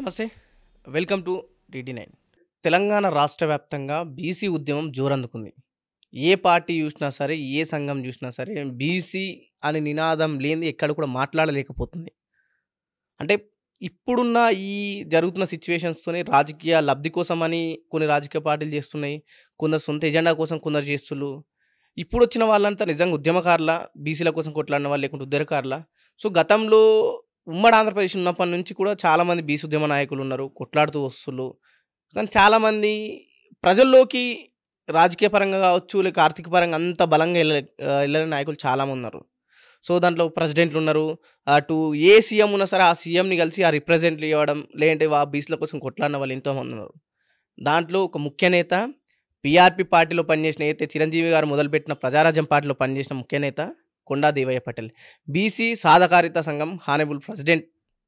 నమస్తే, welcome to టీటీ9. Telangana రాష్ట్ర వ్యాప్తంగా బీసీ ఉద్యమం జోరందుకుంది. ఏ పార్టీ చూసినా సరే, ఏ సంఘం చూసినా సరే బీసీ అనే నినాదం లేనిది ఎక్కడ కూడా మాట్లాడలేకపోతుంది. అంటే ఇప్పుడున్న ఈ జరుగుతున్న సిచ్యువేషన్స్తోనే రాజకీయ లబ్ధి కోసమని కొన్ని రాజకీయ పార్టీలు చేస్తున్నాయి. కొందరు సొంత ఎజెండా కోసం కొందరు చేస్తున్నారు. ఇప్పుడు వచ్చిన వాళ్ళంతా నిజంగా ఉద్యమకారుల, బీసీల కోసం కొట్లాడిన వాళ్ళు, లేకుంటే ఉద్యమకారుల. సో గతంలో ఉమ్మడి ఆంధ్రప్రదేశ్ ఉన్నప్పటి నుంచి కూడా చాలామంది బీసీ ఉద్యమ నాయకులు ఉన్నారు, కొట్లాడుతూ వస్తున్నారు. కానీ చాలామంది ప్రజల్లోకి రాజకీయ పరంగా కావచ్చు, లేక ఆర్థిక పరంగా అంత బలంగా వెళ్ళని నాయకులు చాలామంది ఉన్నారు. సో దాంట్లో ప్రెసిడెంట్లు ఉన్నారు. అటు ఏ సీఎం ఉన్నా సరే ఆ సీఎంని కలిసి ఆ రిప్రజెంట్లు ఇవ్వడం, లేదంటే ఆ బీసీల కోసం కొట్లాడిన వాళ్ళు ఎంతోమంది ఉన్నారు. దాంట్లో ఒక ముఖ్య నేత, పీఆర్పీ పార్టీలో పనిచేసిన, అయితే చిరంజీవి గారు మొదలుపెట్టిన ప్రజారాజ్యం పార్టీలో పనిచేసిన ముఖ్య నేత కొండా దేవయ్య పటేల్, బీసీ సాధకారిత సంఘం హానబుల్ ప్రెసిడెంట్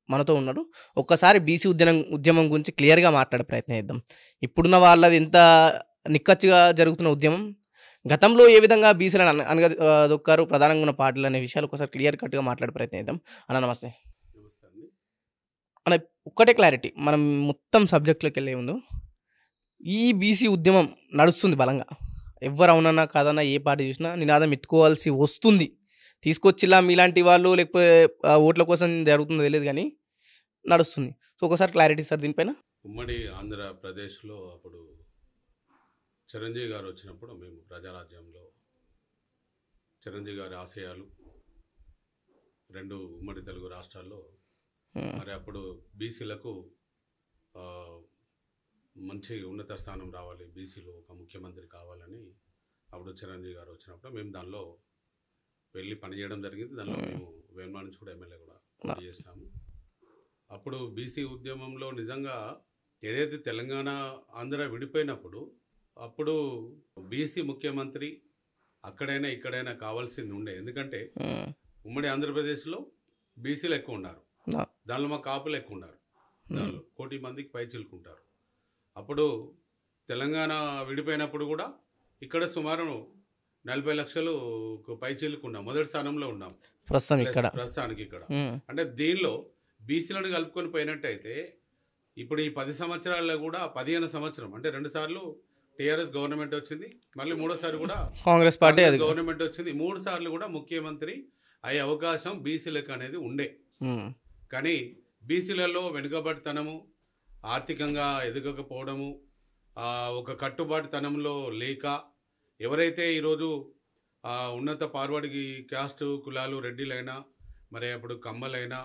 మనతో ఉన్నారు. ఒక్కసారి బీసీ ఉద్యమం గురించి క్లియర్గా మాట్లాడే ప్రయత్నం చేద్దాం. ఇప్పుడున్న వాళ్ళది ఎంత నిక్కచ్చిగా జరుగుతున్న ఉద్యమం, గతంలో ఏ విధంగా బీసీలను అనగదొక్కారు ప్రధానంగా ఉన్న పార్టీలు అనే విషయాలు ఒకసారి క్లియర్ కట్గా మాట్లాడే ప్రయత్నం చేద్దాం. అన్న నమస్తే. అన్న ఒక్కటే క్లారిటీ, మనం మొత్తం సబ్జెక్ట్లోకి వెళ్ళే ముందు, ఈ బీసీ ఉద్యమం నడుస్తుంది బలంగా. ఎవరు అవునన్నా కాదన్నా ఏ పార్టీ చూసినా నినాదం ఎత్తుకోవాల్సి వస్తుంది. తీసుకొచ్చిలా మీలాంటి వాళ్ళు, లేకపోతే ఓట్ల కోసం జరుగుతుందో తెలియదు కానీ నడుస్తుంది. సో ఒకసారి క్లారిటీ సార్ దీనిపైన. ఉమ్మడి ఆంధ్రప్రదేశ్లో అప్పుడు చిరంజీవి గారు వచ్చినప్పుడు మేము ప్రజారాజ్యంలో చిరంజీవి గారి ఆశయాలు రెండు ఉమ్మడి తెలుగు రాష్ట్రాల్లో, మరి అప్పుడు బీసీలకు మంచి ఉన్నత స్థానం రావాలి, బీసీలో ఒక ముఖ్యమంత్రి కావాలని అప్పుడు చిరంజీవి గారు వచ్చినప్పుడు మేము దానిలో వెళ్ళి పనిచేయడం జరిగింది. దానిలో మేము వేమా నుంచి కూడా ఎమ్మెల్యే కూడా పని చేస్తాము. అప్పుడు బీసీ ఉద్యమంలో నిజంగా ఏదైతే తెలంగాణ ఆంధ్ర విడిపోయినప్పుడు అప్పుడు బీసీ ముఖ్యమంత్రి అక్కడైనా ఇక్కడైనా కావాల్సింది ఉండే. ఎందుకంటే ఉమ్మడి ఆంధ్రప్రదేశ్లో బీసీలు ఎక్కువ ఉన్నారు, దానిలో మా కాపులు ఎక్కువ ఉన్నారు, దానిలో 1 కోటి మందికి పై చిలుకుంటారు. అప్పుడు తెలంగాణ విడిపోయినప్పుడు కూడా ఇక్కడ సుమారు 40 లక్షలు పై చిలుకున్నాం, మొదటి స్థానంలో ఉన్నాం ప్రస్తుతానికి ఇక్కడ. అంటే దీనిలో బీసీలను కలుపుకొని పోయినట్టయితే ఇప్పుడు ఈ 10 సంవత్సరాల్లో కూడా 15 సంవత్సరం అంటే 2 సార్లు టీఆర్ఎస్ గవర్నమెంట్ వచ్చింది, మళ్ళీ 3వ సారి కూడా కాంగ్రెస్ పార్టీ గవర్నమెంట్ వచ్చింది. 3 సార్లు కూడా ముఖ్యమంత్రి అయ్యే అవకాశం బీసీలకు అనేది ఉండే. కానీ బీసీలలో వెనుకబడితనము, ఆర్థికంగా ఎదగకపోవడము, ఒక కట్టుబాటుతనంలో లేక, ఎవరైతే ఈరోజు ఉన్నత పార్వర్డ్ క్యాస్ట్ కులాలు రెడ్డిలైనా, మరి అప్పుడు కమ్మలైనా,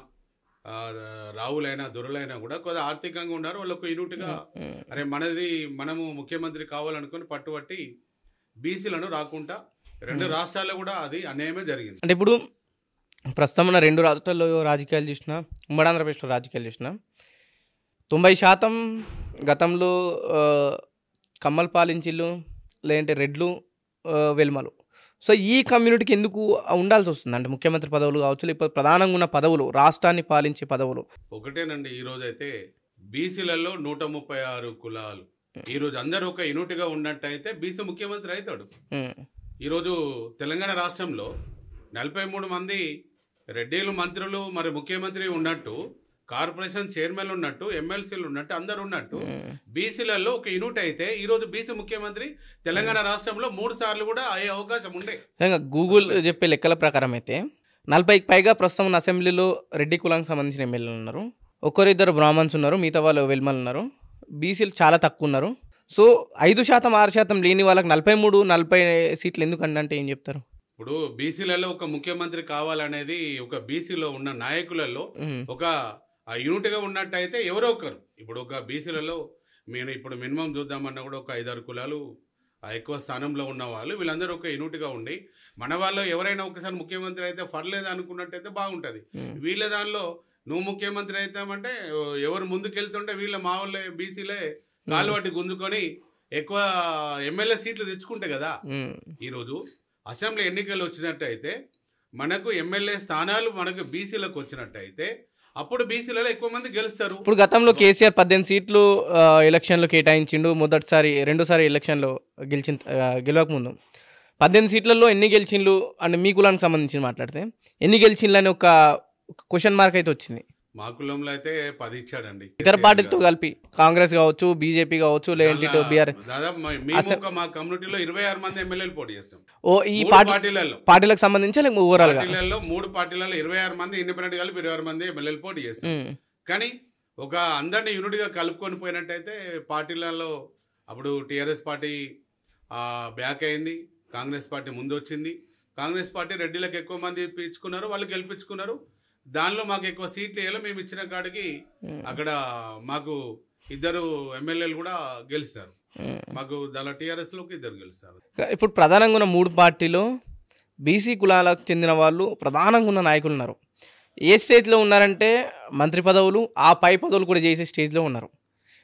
రావులైనా, దొరలైనా కూడా కొద్దిగా ఆర్థికంగా ఉన్నారు. వాళ్ళకు యూనిట్గా అరే మనము ముఖ్యమంత్రి కావాలనుకుని పట్టుబట్టి బీసీలను రాకుండా 2 రాష్ట్రాల్లో కూడా అది అన్యాయమే జరిగింది. అంటే ఇప్పుడు ప్రస్తుతం ఉన్న 2 రాష్ట్రాల్లో రాజకీయాలు చూసినా, ఉమ్మడి ఆంధ్రప్రదేశ్లో రాజకీయాలు చూసినా 90% గతంలో కమ్మలు పాలించిళ్ళు, లేదంటే రెడ్లు, వెల్మలు. సో ఈ కమ్యూనిటీకి ఎందుకు ఉండాల్సి వస్తుంది? అంటే ముఖ్యమంత్రి పదవులు కావచ్చు, లేకపోతే ప్రధానంగా ఉన్న పదవులు, రాష్ట్రాన్ని పాలించే పదవులు ఒకటేనండి. ఈరోజు అయితే బీసీలలో 136 కులాలు ఈరోజు అందరూ ఒక యూనిట్గా ఉన్నట్టయితే బీసీ ముఖ్యమంత్రి అవుతాడు. ఈరోజు తెలంగాణ రాష్ట్రంలో 43 మంది రెడ్డిలు మంత్రులు, మరి ముఖ్యమంత్రి ఉన్నట్టు, కార్పొరేషన్ చైర్మన్ ఉన్నట్టు, ఎమ్మెల్సీలు ఉన్నట్టు, అందరు ఉన్నట్టు బీసీలలో ఒక యూనిట్ అయితే ఈరోజు బీసీ ముఖ్యమంత్రి తెలంగాణ రాష్ట్రంలో 3 సార్లు కూడా అయ్యే అవకాశం ఉండే. గూగుల్ చెప్పే లెక్కల ప్రకారం అయితే 40కి పైగా ప్రస్తుతం ఉన్న అసెంబ్లీలో రెడ్డి కులానికి సంబంధించిన ఎమ్మెల్యేలు ఉన్నారు, 1-2 బ్రాహ్మణ్స్ ఉన్నారు, మిగతా వాళ్ళు వెల్మలు ఉన్నారు. బీసీలు చాలా తక్కువ ఉన్నారు. సో 5%, 6% లేని వాళ్ళకి 43-40 సీట్లు ఎందుకంటే ఏం చెప్తారు? ఇప్పుడు బీసీలలో ఒక ముఖ్యమంత్రి కావాలనేది ఒక బీసీలో ఉన్న నాయకులలో ఒక యూనిట్గా ఉన్నట్టయితే ఎవరో ఒకరు, ఇప్పుడు ఒక బీసీలలో ఇప్పుడు మినిమం చూద్దామన్నా కూడా ఒక 5-6 కులాలు ఎక్కువ స్థానంలో ఉన్న వాళ్ళు, వీళ్ళందరూ ఒక యూనిట్గా ఉండి మన వాళ్ళు ఎవరైనా ఒకసారి ముఖ్యమంత్రి అయితే పర్లేదు అనుకున్నట్టయితే బాగుంటుంది. వీళ్ళ దానిలో నువ్వు ముఖ్యమంత్రి అవుతామంటే ఎవరు ముందుకెళ్తుంటే వీళ్ళ మా వాళ్ళే బీసీలే కాలు పట్టి గుంజుకొని ఎక్కువ ఎమ్మెల్యే సీట్లు తెచ్చుకుంటాయి కదా. ఈరోజు అసెంబ్లీ ఎన్నికలు వచ్చినట్టయితే మనకు ఎమ్మెల్యే స్థానాలు మనకు బీసీలకు వచ్చినట్టయితే అప్పుడు బీసీలలో ఎక్కువ మంది గెలుస్తారు. ఇప్పుడు గతంలో కేసీఆర్ 18 సీట్లు ఎలక్షన్లో కేటాయించిండు. మొదటిసారి 2సారి ఎలక్షన్లో గెలవకముందు 18 సీట్లలో ఎన్ని గెలిచిండ్లు అంటే మీ కులానికి సంబంధించి మాట్లాడితే ఎన్ని గెలిచిండ్లు అని ఒక క్వశ్చన్ మార్క్ అయితే వచ్చింది. మా కులంలో అయితే 10 ఇచ్చాడండి ఇతర కేసీఆర్ పార్టీలతో గారు. కలిపి కాంగ్రెస్ కావచ్చు, బీజేపీ కావచ్చు, లేదంటే దానిలో ఇటు బీఆర్ దాదాపు మేము ఒక మా కమ్యూనిటీలో 26 మంది ఎమ్మెల్యేలు పోటీ చేస్తాం. ఓ ఈ 3 పార్టీలలో పార్టీలకు సంబంధించి లేక ఓవరాల్ గా? పార్టీలలో 3 పార్టీలలో 26 మంది ఇండిపెండెంట్ కలిపి 26 మంది ఎమ్మెల్యేలు పోటీ చేస్తాం. కానీ ఒక అందరినీ యూనిట్గా కలుపుకొని పోయినట్టయితే పార్టీలలో అప్పుడు టీఆర్ఎస్ పార్టీ బ్యాక్ అయింది, కాంగ్రెస్ పార్టీ ముందు వచ్చింది. కాంగ్రెస్ పార్టీ రెడ్డిలకు ఎక్కువ మంది ఇప్పించుకున్నారు, వాళ్ళు గెలిపించుకున్నారు. దానిలో మాకు ఎక్కువ సీట్లు వేయాలి. మేము ఇచ్చిన కాడికి అక్కడ మాకు 2 ఎమ్మెల్యేలు కూడా గెలిచారు. మాకు దానిలో టీఆర్ఎస్లోకి 2 గెలుస్తారు. ఇప్పుడు ప్రధానంగా ఉన్న 3 పార్టీలో బీసీ కులాలకు చెందిన వాళ్ళు ప్రధానంగా ఉన్న నాయకులు ఉన్నారు. ఏ స్టేజ్లో ఉన్నారంటే మంత్రి పదవులు, ఆ పై పదవులు కూడా చేసే స్టేజ్లో ఉన్నారు.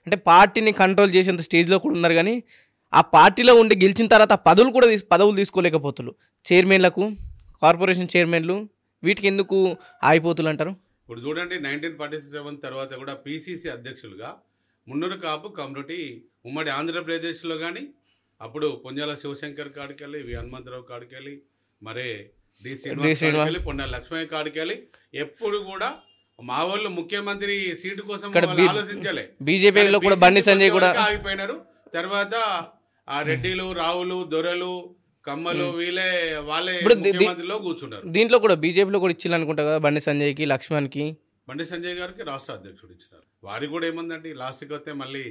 అంటే పార్టీని కంట్రోల్ చేసేంత స్టేజ్లో కూడా ఉన్నారు. కానీ ఆ పార్టీలో ఉండి గెలిచిన తర్వాత ఆ పదవులు తీసుకోలేకపోతున్నారు. చైర్మన్లకు, కార్పొరేషన్ చైర్మన్లు వీటికి ఎందుకు ఆగిపోతులు అంటారు? ఇప్పుడు చూడండి, 1947 తర్వాత కూడా పిసిసి అధ్యక్షులుగా మున్నూరు కాపు కమ్యూనిటీ ఉమ్మడి ఆంధ్రప్రదేశ్లో కానీ అప్పుడు పొంజాల శివశంకర్ కాడికెళ్ళి, వి హనుమంతరావు కాడికెళ్ళి, మరే డి శ్రీనివాస్, పొన్న లక్ష్మయ్య కాడికెళ్ళి ఎప్పుడు కూడా మా వాళ్ళు ముఖ్యమంత్రి సీటు కోసం ఆలోచించలే. బీజేపీలో కూడా బండి సంజయ్ కూడా ఆగిపోయినారు. తర్వాత ఆ రెడ్డిలు, రావులు, దొరలు, కమ్మలు వాళ్ళే ముఖ్యమంత్రిలో కూర్చున్నారు. దీంట్లో కూడా బీజేపీలో కూడా ఇచ్చింది అనుకుంటా కదా, బండి సంజయ్కి, లక్ష్మణ్కి. బండి సంజయ్ గారికి రాష్ట్ర అధ్యక్షుడు ఇచ్చినారు. వారికి కూడా ఏముందండి, లాస్ట్కి వస్తే మళ్ళీ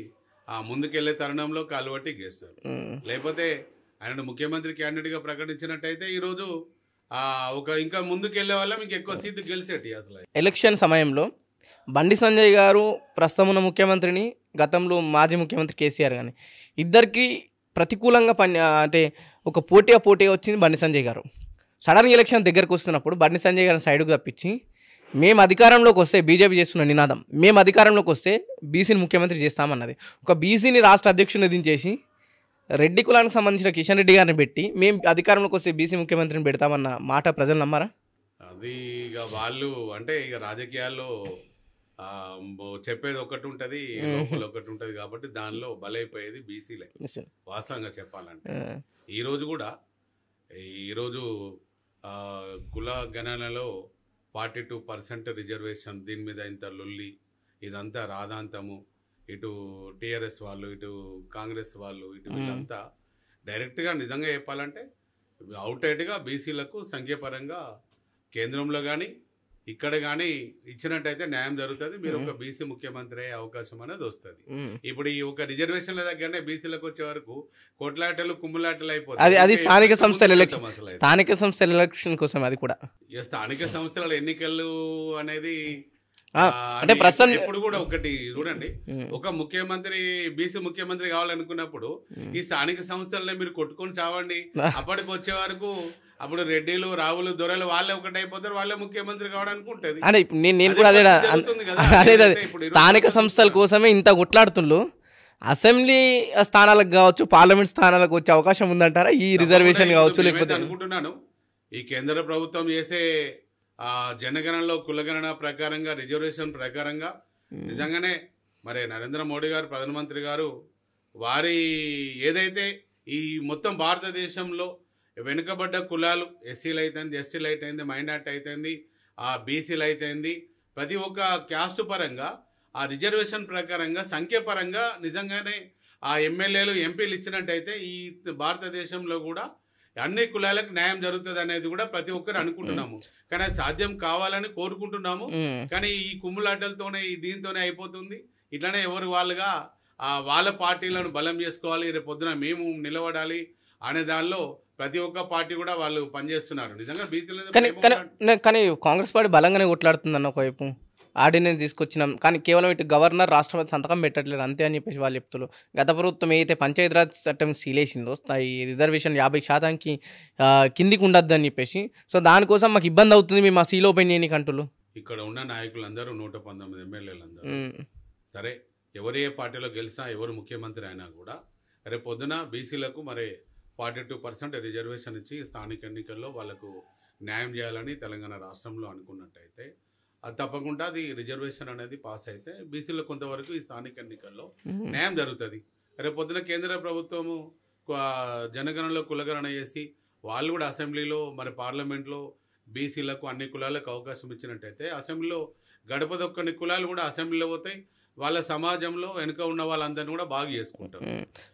ఆ ముందుకెళ్లే తరుణంలో కాలువట్టి గేస్తారు. లేకపోతే ఆయన ముఖ్యమంత్రి క్యాండిడేట్గా ప్రకటించినట్టయితే ఈరోజు ఇంకా ముందుకెళ్లే వల్ల మీకు ఎక్కువ సీట్లు గెలిచేటి. అసలు ఎలక్షన్ సమయంలో బండి సంజయ్ గారు ప్రస్తుతం ఉన్న ముఖ్యమంత్రిని, గతంలో మాజీ ముఖ్యమంత్రి కేసీఆర్ కానీ ఇద్దరికి ప్రతికూలంగా అంటే ఒక పోటీగా వచ్చింది బండి సంజయ్ గారు. సడన్ ఎలక్షన్ దగ్గరకు వస్తున్నప్పుడు బండి సంజయ్ గారిని సైడ్కు తప్పించి మేము అధికారంలోకి వస్తే, బీజేపీ చేస్తున్న నినాదం మేము అధికారంలోకి వస్తే బీసీని ముఖ్యమంత్రి చేస్తామన్నది. ఒక బీసీని రాష్ట్ర అధ్యక్షుని దించేసి రెడ్డి కులానికి సంబంధించిన కిషన్ రెడ్డి గారిని పెట్టి మేము అధికారంలోకి వస్తే బీసీ ముఖ్యమంత్రిని పెడతామన్న మాట ప్రజలు నమ్మారా? అది ఇక వాళ్ళు అంటే ఇక రాజకీయాల్లో చెప్పేది ఒకటి ఉంటుంది, లోపల ఒకటి ఉంటుంది. కాబట్టి దానిలో బలైపోయేది బీసీలే వాస్తవంగా చెప్పాలంటే. ఈరోజు కుల గణనలో 42% రిజర్వేషన్, దీని మీద ఇంత లొల్లి, ఇదంతా రాధాంతము. ఇటు టీఆర్ఎస్ వాళ్ళు, ఇటు కాంగ్రెస్ వాళ్ళు, ఇటు వీళ్ళంతా డైరెక్ట్గా నిజంగా చెప్పాలంటే అవుట్రైట్గా బీసీలకు సంఖ్యాపరంగా కేంద్రంలో కానీ ఇక్కడ కానీ ఇచ్చినట్టయితే న్యాయం జరుగుతుంది. మీరు ఒక బీసీ ముఖ్యమంత్రి అయ్యే అవకాశం అనేది వస్తుంది. ఇప్పుడు ఈ ఒక రిజర్వేషన్ల దగ్గరనే బీసీలకు వచ్చే వరకు కొట్లాటలు, కుమ్ములాటలు అయిపోతాయి. అది స్థానిక సంస్థల ఎలక్షన్ కోసం. అది కూడా స్థానిక సంస్థల ఎన్నికలు అనేది అంటే ప్రస్తుతం ఇప్పుడు కూడా ఒకటి చూడండి, ఒక ముఖ్యమంత్రి బీసీ ముఖ్యమంత్రి కావాలనుకున్నప్పుడు ఈ స్థానిక సంస్థలనే మీరు కొట్టుకొని చావండి. అప్పటికి వచ్చే వరకు అప్పుడు రెడ్డిలు, రావులు, దొరలు వాళ్ళే ఒకటి అయిపోతారు, వాళ్ళే ముఖ్యమంత్రి కావడానికి ఉంటుంది. అంటే నేను కూడా అదే స్థానిక సంస్థల కోసమే ఇంత కొట్లాడుతుండ్రు. అసెంబ్లీ స్థానాలకు కావచ్చు, పార్లమెంట్ స్థానాలకు వచ్చే అవకాశం ఉందంటారా ఈ రిజర్వేషన్ కావచ్చు? లేకపోతే అనుకుంటున్నాను ఈ కేంద్ర ప్రభుత్వం చేసే జనగణనలో కులగణన ప్రకారంగా, రిజర్వేషన్ ప్రకారంగా నిజంగానే మరి నరేంద్ర మోడీ గారు, ప్రధానమంత్రి గారు, వారి ఏదైతే ఈ మొత్తం భారతదేశంలో వెనుకబడ్డ కులాలు, ఎస్సీలు అయితేంది, ఎస్టీలు అయితేంది, మైనార్టీ అయితేంది, బీసీలు అయితేంది, ప్రతి ఒక్క క్యాస్ట్ పరంగా ఆ రిజర్వేషన్ ప్రకారంగా సంఖ్యపరంగా నిజంగానే ఆ ఎమ్మెల్యేలు, ఎంపీలు ఇచ్చినట్టయితే ఈ భారతదేశంలో కూడా అన్ని కులాలకు న్యాయం జరుగుతుంది అనేది కూడా ప్రతి ఒక్కరు అనుకుంటున్నాము. కానీ అది సాధ్యం కావాలని కోరుకుంటున్నాము. కానీ ఈ కుమ్ములాటలతోనే, దీంతోనే అయిపోతుంది. ఇట్లానే ఎవరు వాళ్ళుగా వాళ్ళ పార్టీలను బలం చేసుకోవాలి, రేపు పొద్దున మేము నిలబడాలి అనే దానిలో ప్రతి ఒక్క పార్టీ కూడా వాళ్ళు పనిచేస్తున్నారు. నిజంగా బీసీలు కానీ కాంగ్రెస్ పార్టీ బలంగానే కొట్లాడుతుందన్న ఒకవైపు ఆర్డినెన్స్ తీసుకొచ్చినాం, కానీ కేవలం ఇటు గవర్నర్, రాష్ట్రపతి సంతకం పెట్టట్లేదు అంతే అని చెప్పేసి వాళ్ళు చెప్తున్నారు. గత ప్రభుత్వం ఏదైతే పంచాయతీరాజ్ చట్టం సీలేసిందో ఈ రిజర్వేషన్ 50%కి కిందికి ఉండద్దు అని చెప్పేసి, సో దానికోసం మాకు ఇబ్బంది అవుతుంది, మేము ఆ సీల్ ఓపెన్ చేయని కంటులు. ఇక్కడ ఉన్న నాయకులందరూ 119 ఎమ్మెల్యేలందరూ సరే, ఎవరు ఏ పార్టీలో గెలిచినా, ఎవరు ముఖ్యమంత్రి అయినా కూడా రేపు పొద్దున బీసీలకు మరి 42% రిజర్వేషన్ ఇచ్చి స్థానిక ఎన్నికల్లో వాళ్ళకు న్యాయం చేయాలని తెలంగాణ రాష్ట్రంలో అనుకున్నట్టయితే అది తప్పకుండా అది రిజర్వేషన్ అనేది పాస్ అయితే బీసీలో కొంతవరకు ఈ స్థానిక ఎన్నికల్లో న్యాయం జరుగుతుంది. రేపు పొద్దున కేంద్ర ప్రభుత్వము జనగణనలో కులగణన చేసి వాళ్ళు కూడా అసెంబ్లీలో, మరి పార్లమెంట్లో బీసీలకు, అన్ని కులాలకు అవకాశం ఇచ్చినట్టయితే అసెంబ్లీలో గడపదొక్కని కులాలు కూడా అసెంబ్లీలో పోతాయి, వాళ్ళ సమాజంలో వెనుక ఉన్న వాళ్ళందరినీ కూడా బాగా చేసుకుంటారు.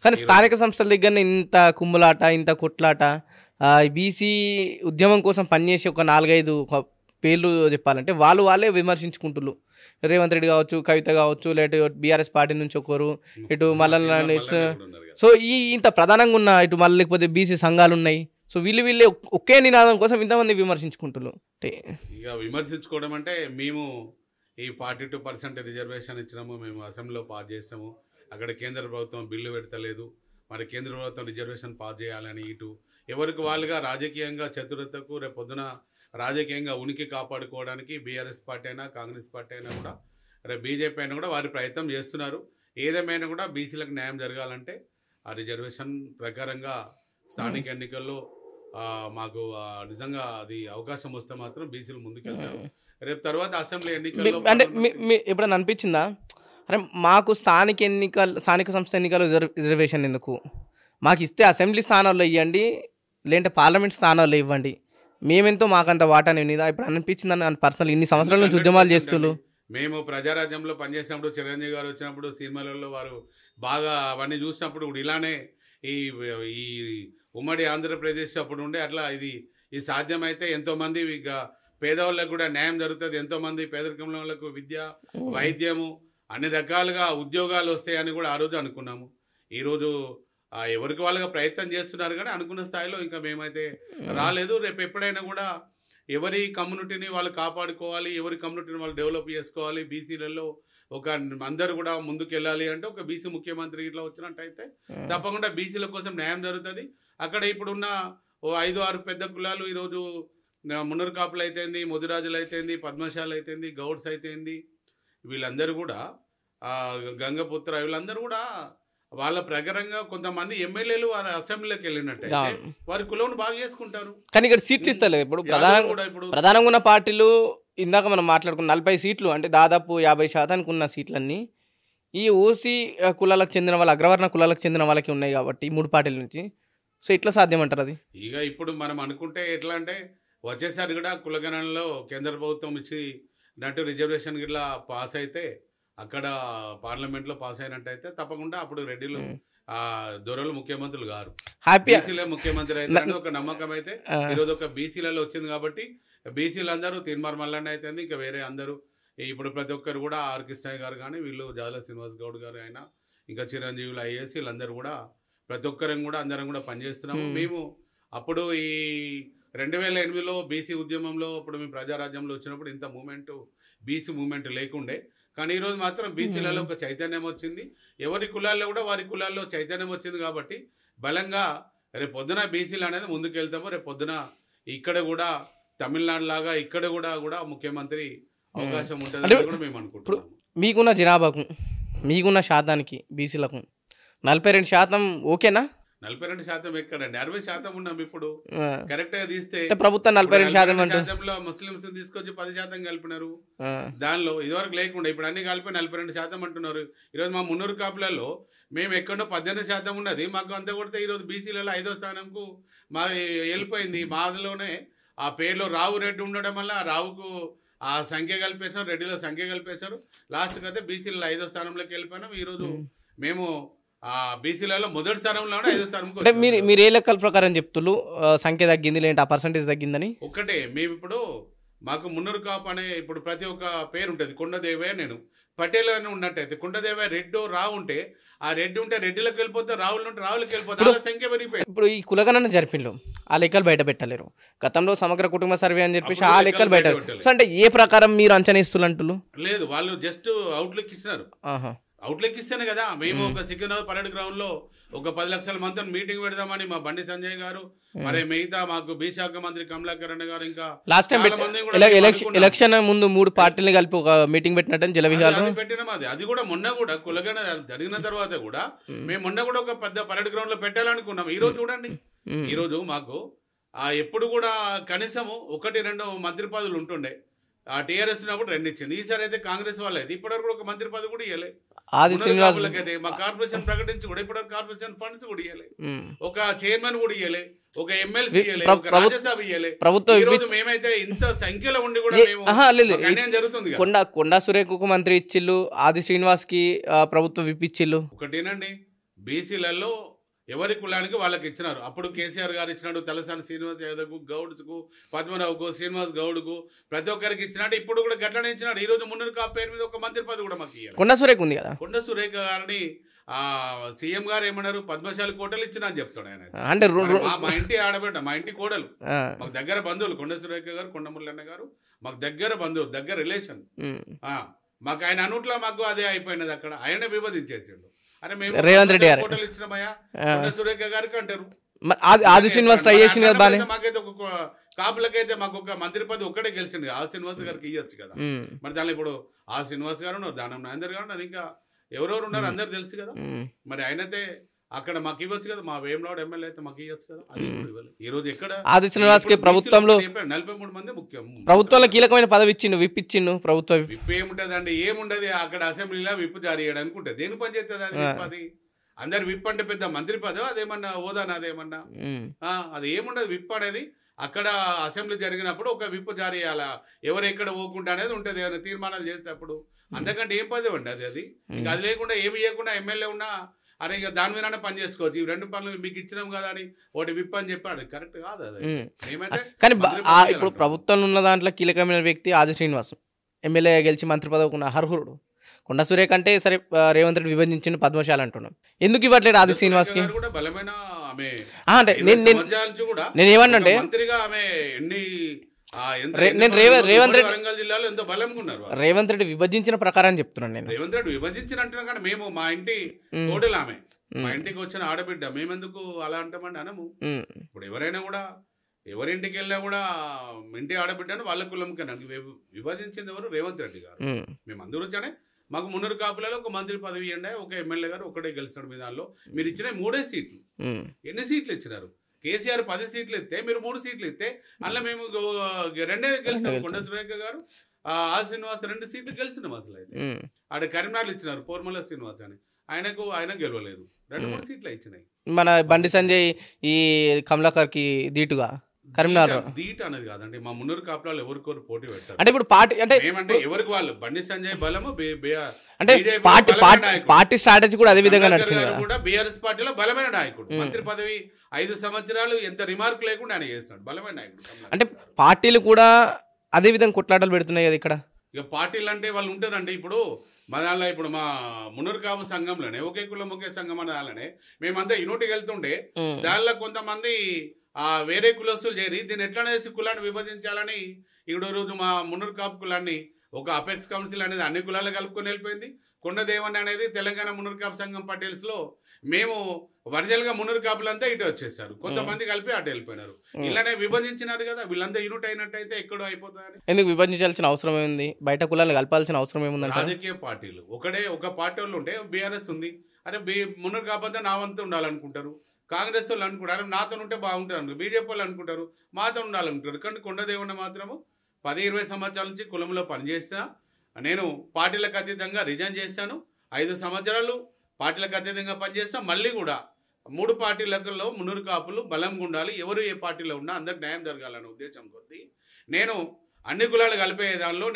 కానీ స్థానిక సంస్థల దగ్గర ఇంత కుమ్ములాట, ఇంత కొట్లాట, బీసీ ఉద్యమం కోసం పనిచేసి ఒక 4-5 పేర్లు చెప్పాలంటే వాళ్ళే విమర్శించుకుంటున్నారు. రేవంత్ రెడ్డి కావచ్చు, కవిత కావచ్చు, లేటు బీఆర్ఎస్ పార్టీ నుంచి ఒకరు, ఇటు మల్లన్న. సో ఇంత ప్రధానంగా ఉన్న ఇటు మళ్ళీ లేకపోతే బీసీ సంఘాలు ఉన్నాయి. సో వీళ్ళే ఒకే నినాదం కోసం ఇంతమంది విమర్శించుకుంటున్నారు. ఇక విమర్శించుకోవడం అంటే మేము ఈ 42% రిజర్వేషన్ ఇచ్చినాము, మేము అసెంబ్లీలో పాస్ చేస్తాము, అక్కడ కేంద్ర ప్రభుత్వం బిల్లు పెడతలేదు, మరి కేంద్ర ప్రభుత్వం రిజర్వేషన్ పాస్ చేయాలని ఇటు ఎవరికి వాళ్ళుగా రాజకీయంగా చతురతకు రేపు పొద్దున రాజకీయంగా ఉనికి కాపాడుకోవడానికి బీఆర్ఎస్ పార్టీ అయినా కాంగ్రెస్ పార్టీ అయినా కూడా రేపు బీజేపీ అయినా కూడా వారి ప్రయత్నం చేస్తున్నారు. ఏదేమైనా కూడా బీసీలకు న్యాయం జరగాలంటే ఆ రిజర్వేషన్ ప్రకారంగా స్థానిక ఎన్నికల్లో మాకు నిజంగా అది అవకాశం వస్తే మాత్రం బీసీలు ముందుకెళ్తారు. రేపు తర్వాత అసెంబ్లీ ఎన్నికల్లో అంటే ఎప్పుడైనా అనిపించిందా, అరే మాకు స్థానిక సంస్థ ఎన్నికల్లో రిజర్వేషన్ ఎందుకు, మాకు ఇస్తే అసెంబ్లీ స్థానాల్లో ఇవ్వండి, లేదంటే పార్లమెంట్ స్థానాల్లో ఇవ్వండి, మేమెంతో మాకంత వాటా నేనిదా ఇప్పుడు అనిపించిందని పర్సనల్ ఇన్ని సంవత్సరాల నుంచి ఉద్యమాలు చేస్తున్నారు. మేము ప్రజారాజ్యంలో పనిచేసినప్పుడు చిరంజీవి గారు వచ్చినప్పుడు సినిమాలలో వారు బాగా అవన్నీ చూసినప్పుడు ఇప్పుడు ఇలానే ఈ ఉమ్మడి ఆంధ్రప్రదేశ్ అప్పుడు ఉండే అట్లా ఇది సాధ్యమైతే ఎంతోమంది ఇక పేదవాళ్ళకు కూడా న్యాయం జరుగుతుంది, ఎంతోమంది పేదరికంలో వాళ్ళకు విద్య, వైద్యము అన్ని రకాలుగా ఉద్యోగాలు వస్తాయని కూడా ఆ రోజు అనుకున్నాము. ఈరోజు ఎవరికి వాళ్ళగా ప్రయత్నం చేస్తున్నారు కానీ అనుకున్న స్థాయిలో ఇంకా మేమైతే రాలేదు. రేపు ఎప్పుడైనా కూడా ఎవరి కమ్యూనిటీని వాళ్ళు కాపాడుకోవాలి, ఎవరి కమ్యూనిటీని వాళ్ళు డెవలప్ చేసుకోవాలి, బీసీలలో ఒక అందరూ కూడా ముందుకు వెళ్ళాలి అంటే ఒక బీసీ ముఖ్యమంత్రి ఇట్లా వచ్చినట్టయితే తప్పకుండా బీసీల కోసం న్యాయం జరుగుతుంది. అక్కడ ఇప్పుడున్న 5-6 పెద్ద కులాలు ఈరోజు మున్నూరు కాపులు అయితేంది, ముదిరాజులు అయితేంది, పద్మశాలు అయితేంది, గౌడ్స్ అయితేంది, వీళ్ళందరూ కూడా గంగపుత్ర వీళ్ళందరూ కూడా వాళ్ళ ప్రకారంగా కొంతమంది ఎమ్మెల్యేలు వారి అసెంబ్లీలోకి వెళ్ళినట్టయితే వారి కులం బాగా చేసుకుంటారు. కానీ ఇక్కడ సీట్లు ఇస్తలేదు. ఇప్పుడు ప్రధానంగా ఉన్న పార్టీలు ఇందాక మనం మాట్లాడుకున్న 40 సీట్లు అంటే దాదాపు 50% ఉన్న సీట్లన్నీ ఈ ఓసీ కులాలకు చెందిన వాళ్ళ అగ్రవర్ణ కులాలకు చెందిన వాళ్ళకి ఉన్నాయి కాబట్టి 3 పార్టీల నుంచి. సో ఎట్లా సాధ్యం అంటారు అది? ఇక ఇప్పుడు మనం అనుకుంటే ఎట్లా అంటే వచ్చేసరి కూడా కులగణనలో కేంద్ర ప్రభుత్వం ఇచ్చి నటు రిజర్వేషన్ గిట్లా పాస్ అయితే అక్కడ పార్లమెంట్లో పాస్ అయినట్టయితే తప్పకుండా అప్పుడు రెడ్డిలు దొరలు ముఖ్యమంత్రులు గారు బీసీలే ముఖ్యమంత్రి అయితే ఒక నమ్మకం అయితే ఈరోజు ఒక బీసీలలో వచ్చింది కాబట్టి బీసీలు అందరూ తీన్మార్ మల్లన్న అయితే ఇంకా వేరే అందరూ ఇప్పుడు ప్రతి ఒక్కరు కూడా ఆర్ కృష్ణయ్య గారు కానీ వీళ్ళు జాల శ్రీనివాస్ గౌడ్ గారు అయినా ఇంకా చిరంజీవులు ఐఏఎస్ వీళ్ళందరూ కూడా ప్రతి ఒక్కరం కూడా అందరం కూడా పనిచేస్తున్నాము. మేము అప్పుడు ఈ 2008లో బీసీ ఉద్యమంలో ఇప్పుడు మేము ప్రజారాజ్యంలో వచ్చినప్పుడు ఇంత బీసీ మూమెంట్ లేకుండే, కానీ ఈరోజు మాత్రం బీసీలలో ఒక చైతన్యం వచ్చింది, ఎవరి కులాల్లో కూడా వారి కులాల్లో చైతన్యం వచ్చింది కాబట్టి బలంగా రేపు పొద్దున బీసీలు అనేది ముందుకెళ్తాము. రేపు పొద్దున ఇక్కడ కూడా తమిళనాడు లాగా ఇక్కడ కూడా ముఖ్యమంత్రి అవకాశం ఉంటుంది కూడా మేము అనుకుంటున్నాము. మీకున్న జనాభాకు మీకున్న శాతానికి బీసీలకు 42% ఓకేనా? 42% ఎక్కడండి, 60% ఉన్నాం ఇప్పుడు. కరెక్ట్ గా తీస్తే ప్రభుత్వం 42% ముస్లింస్ తీసుకొచ్చి 10% కలిపినారు. దానిలో ఇదివరకు లేకుండా ఇప్పుడు అన్ని కలిపి 42% అంటున్నారు. ఈరోజు మా మున్నూరు కాపులలో మేము ఎక్కడో 18% ఉన్నది, మాకు అంత కొడితే ఈరోజు బీసీలలో 5వ స్థానంకు మా వెళ్ళిపోయింది. మాదిలోనే ఆ పేరులో రావు రెడ్డి ఉండడం వల్ల ఆ రావుకు ఆ సంఖ్య కలిపేశారు, రెడ్డిలో సంఖ్య కలిపేశారు. లాస్ట్కి అయితే బీసీలలో 5వ స్థానంలోకి వెళ్ళిపోయినాం. ఈరోజు మేము ఆ బీసీలలో మొదటి స్థానంలోనే 5వ స్థానంలో. మీరు ఏ లెక్కల ప్రకారం చెప్తున్నారు సంఖ్య తగ్గింది లేదంటే ఆ పర్సంటేజ్ తగ్గిందని? ఒక్కటే మేము ఇప్పుడు మాకు మున్నూరు కాపు అనే ఇప్పుడు ప్రతి ఒక్క పేరు ఉంటుంది. కొండదేవయ్య నేను పటేల్ అని ఉన్నట్టయితే కొండదేవయ్య రెడ్డి రావు ఉంటే ఆ రెడ్డి ఉంటే రెడ్డిలకు వెళ్ళిపోతే రావులు ఉంటే రావులకు వెళ్ళిపోతే సంఖ్య పెరిగిపోయింది. ఇప్పుడు ఈ కులగణన జరిపిండ్రు, ఆ లెక్కలు బయట పెట్టలేరు. గతంలో సమగ్ర కుటుంబ సర్వే అని చెప్పేసి ఆ లెక్కలు బయట సో అంటే ఏ ప్రకారం మీరు అంచనా ఇస్తున్నట్టు లేదు, వాళ్ళు జస్ట్ అవుట్లుక్ ఇచ్చినారు. అవుట్లుక్ ఇస్తేనే కదా మేము ఒక సికింద్రాబాద్ పరేడ్ గ్రౌండ్ లో ఒక 10 లక్షల మందితో మీటింగ్ పెడదామని మా బండి సంజయ్ గారు మరి మిగతా మాకు బీసీ శాఖ మంత్రి కమలాకర్ గారు ఇంకా లాస్ట్ టైం ఎలక్షన్ ముందు 3 పార్టీలు కలిపి ఒక మీటింగ్ పెట్టినట్టు జలవిహారం పెట్టినాం. అది కూడా మొన్న కూడా కులగన జరిగిన తర్వాత కూడా మేము మొన్న కూడా ఒక పెద్ద పరేడ్ గ్రౌండ్ లో పెట్టాలనుకున్నాం. ఈ రోజు చూడండి, ఈ రోజు మాకు ఎప్పుడు కూడా కనీసము 1-2 మంత్రి పదవులు ఉంటుండే, ఆ టీఆర్ఎస్ ఉన్నప్పుడు 2 ఇచ్చింది. ఈసారి అయితే కాంగ్రెస్ వాళ్ళు అయితే ఇప్పటివరకు కూడా ఒక మంత్రి పదవి కూడా ఇవ్వలే. ఆది శ్రీనివాస్ అయితే మా కార్పొరేషన్ ప్రకటించి కూడా ఇప్పటివరకు కార్పొరేషన్ ఫండ్స్ కూడా ఇవ్వలే, ఒక చైర్మన్ కూడా ఇవ్వలే, ఒక ఎమ్మెల్సీ ఇవ్వలే, ఒక రాజ్యసభ ఇవ్వలే. ప్రభుత్వం ఈ రోజు మేమైతే ఇంత సంఖ్యలో ఉండి కూడా మేము అన్యాయం జరుగుతుంది. కొండా సురేఖకు మంత్రి ఇచ్చిళ్ళు, ఆది శ్రీనివాస్ కి ప్రభుత్వం విప్పిచ్చిళ్ళు. ఒకటేనండి, బీసీలలో ఎవరి కులానికి వాళ్ళకి ఇచ్చినారు. అప్పుడు కేసీఆర్ గారు ఇచ్చినాడు, తలసాని శ్రీనివాస్ యాదవ్కు, గౌడ్కు, పద్మనాభకు, శ్రీనివాస్ గౌడ్కు, ప్రతి ఒక్కరికి ఇచ్చినాడు. ఇప్పుడు కూడా గట్లనే ఇచ్చినాడు. ఈ రోజు మున్నూరు కాపు పేరు మీద ఒక మంత్రి పదవి కూడా మాకు ఇవ్వాలి. కొండా సురేఖ ఉంది కదా, కొండ సురేఖ గారిని సీఎం గారు ఏమన్నారు, పద్మశాలి కోటలు ఇచ్చినా అని చెప్తాడు ఆయన. అంటే మా ఇంటి ఆడబిడ్డ, మా ఇంటి కోడలు, మాకు దగ్గర బంధువులు. కొండ సురేఖ గారు, కొండమురళన్న గారు మాకు దగ్గర బంధువులు, దగ్గర రిలేషన్. మాకు ఆయన అనుట్లో మాకు అదే అయిపోయినది. అక్కడ ఆయనే విభజించేసిండు. అరే మేము రేవంత్ రెడ్డి గారు కోటలు ఇచ్చినామయ్యా కొండ సురేఖ గారికి అంటారు. ఆది శ్రీనివాస్ ట్రై చేసింది కదా, మాకైతే ఒక కాపులకైతే మాకు ఒక మంత్రి పదవి ఒక్కడే గెలిచింది. ఆ శ్రీనివాస్ గారికి ఇవ్వచ్చు కదా. మరి దానిలో ఇప్పుడు ఆ శ్రీనివాస్ గారు ఉన్నారు, దానం నాయందర్ గారు ఉన్నారు, ఇంకా ఎవరెవరు ఉన్నారు అందరు తెలుసు కదా. మరి ఆయనైతే అక్కడ మాకు ఇవ్వచ్చు కదా, మా వేమలాడు ఎమ్మెల్యే అయితే మాకు ఇవ్వచ్చు కదా. అది ఈ రోజు ఎక్కడ ఆది శ్రీనివాస్ కి ప్రభుత్వంలో 43 మంది ముఖ్యం. ప్రభుత్వంలో కీలకమైన పదవి ఇచ్చిండు, విప్పిచ్చిండు. ప్రభుత్వం విప్ ఏముంటదండి, ఏముండదు. అక్కడ అసెంబ్లీలో విప్ జారీ చేయడానికి ఉంటుంది. దేని పని చేస్తుంది అది విప్? అది అందరు విప్ అంటే పెద్ద మంత్రి పదవి, అదేమన్నా హోదానా, అదేమన్నా అది ఏముండదు. విప్ అనేది అక్కడ అసెంబ్లీ జరిగినప్పుడు ఒక విప్ జారీ చేయాలా, ఎవరు ఎక్కడ పోకుండా అనేది ఉంటుంది. ఏమైనా తీర్మానాలు చేసేటప్పుడు అంతకంటే ఏం పదవి అండి అది. అది ఇంకా అది లేకుండా ఏమి ఇవ్వకుండా ఎమ్మెల్యే ఉన్నా అరే ఇక దాని మీదనే పని చేసుకోవచ్చు. ఈ 2 పనులు మీకు ఇచ్చినాం కదా అని ఒకటి విప్ అని చెప్పాడు, కరెక్ట్ కాదు అది. మేమైతే కానీ ఇప్పుడు ప్రభుత్వంలో ఉన్న దాంట్లో కీలకమైన వ్యక్తి ఆది శ్రీనివాస్, ఎమ్మెల్యే గెలిచి మంత్రి పదవికి ఉన్న అర్హుడు. కొండ సురేఖ అంటే సరే రేవంత్ రెడ్డి విభజించిన పద్మశాల అంటున్నాం, ఎందుకు ఇవ్వట్లేదు ఆది శ్రీనివాస్ కి? అంటే నేను ఏమన్నంటే రేవంత్ రెడ్డి విభజించిన ప్రకారం చెప్తున్నాను నేను. రేవంత్ రెడ్డి విభజించిన అంటున్నా కానీ మేము మా ఇంటి కోడలు ఆమె, మా ఇంటికి వచ్చిన ఆడబిడ్డ, మేమెందుకు అలా అంటామండి అనము. ఇప్పుడు ఎవరైనా కూడా ఎవరింటికి వెళ్ళినా కూడా ఇంటి ఆడబిడ్డను వాళ్ళ కులంకన్నా విభజించింది ఎవరు? రేవంత్ రెడ్డి గారు. మేము అందరూ వచ్చానే మాకు మున్నూరు కాపులలో ఒక మంత్రి పదవి ఇవ్వండి, ఒక ఎమ్మెల్యే గారు ఒకటే గెలిచాడు. మీ దానిలో మీరు ఇచ్చిన 3 సీట్లు. ఎన్ని సీట్లు ఇచ్చినారు? కేసీఆర్ 10 సీట్లు ఇస్తే మీరు 3 సీట్లు ఇస్తే అందులో మేము 2 గెలిచాం. కొండ సురేఖ గారు, ఆ శ్రీనివాస్ 2 సీట్లు గెలిచినాం. అసలు అయితే ఆడ కరీంనగర్ ఇచ్చినారు, పోర్మల శ్రీనివాస్ అని, ఆయన గెలవలేదు. 2-3 సీట్లు ఇచ్చినాయి. మన బండి సంజయ్ ఈ కమలాకర్ కి దీటుగా కరీంనగర్ దీట్ అనేది కాదండి, మా మున్నూరు కాపులాలు ఎవరికొరు పోటీ పెట్టారు. అంటే ఇప్పుడు పార్టీ అంటే ఏమంటే ఎవరికి వాళ్ళు, బండి సంజయ్ బలము అంటే పార్టీ స్ట్రాటజీ కూడా అదే విధంగా నడిచింది కూడా. బీఆర్ఎస్ పార్టీలో బలమైన నాయకుడు, మంత్రి పదవి 5 సంవత్సరాలు ఎంత రిమార్క్ లేకుండా ఆయన చేస్తున్నాడు, బలమైన నాయకుడు. అంటే పార్టీలు కూడా అదే విధంగా కొట్లాటలు పెడుతున్నాయి కదా ఇక్కడ. ఇక పార్టీలు అంటే వాళ్ళు ఉంటారండి. ఇప్పుడు మా దానిలో ఇప్పుడు మా మున్నూరు కాపు సంఘంలోనే ఒకే కులం ఒకే సంఘం అనే దానిలోనే మేమంతా యూనిట్కి వెళ్తుంటే దానిలో కొంతమంది వేరే కులస్తులు చేరి దీన్ని ఎట్లా కులాన్ని విభజించాలని ఇప్పుడు రోజు మా మున్నూరు కాపు కులాన్ని ఒక అపెక్స్ కౌన్సిల్ అనేది అన్ని కులాలు కలుపుకొని వెళ్ళిపోయింది. కొండదేవన్ అనేది తెలంగాణ మున్నూరు కాపు సంఘం పటేల్స్ లో మేము ఒరిజినల్ గా మున్నూరు కాపులంతా ఇటు వచ్చేసారు, కొంతమంది కలిపి అటు వెళ్ళిపోయినారు. ఇలానే విభజించినారు కదా, వీళ్ళంతా యూనిట్ అయినట్టయితే ఎక్కడో అయిపోతుంది. ఎందుకు విభజించాల్సిన అవసరం ఏముంది? బయట కులాలను కలపాల్సిన అవసరం ఏముంది? రాజకీయ పార్టీలు ఒక పార్టీ వాళ్ళు ఉంటే బీఆర్ఎస్ ఉంది, అరే మున్నూరు కాకపోతే నా వంతు ఉండాలనుకుంటారు. కాంగ్రెస్ వాళ్ళు అనుకుంటారు నాతో ఉంటే బాగుంటుంది అనుకుంటారు. బీజేపీ వాళ్ళు అనుకుంటారు మాతో ఉండాలనుకుంటారు. కానీ కొండదేవన్న మాత్రము 10-20 సంవత్సరాల నుంచి కులంలో పనిచేసిన నేను పార్టీలకు అతీతంగా రిజైన్ చేశాను. 5 సంవత్సరాలు పార్టీలకు అతీతంగా పనిచేస్తా. మళ్ళీ కూడా 3 పార్టీలలో మున్నూరు కాపులు బలంగా ఉండాలి, ఎవరు ఏ పార్టీలో ఉన్నా అందరికి న్యాయం జరగాలనే ఉద్దేశం కొద్దీ నేను అన్ని కులాలు కలిపే దానిలో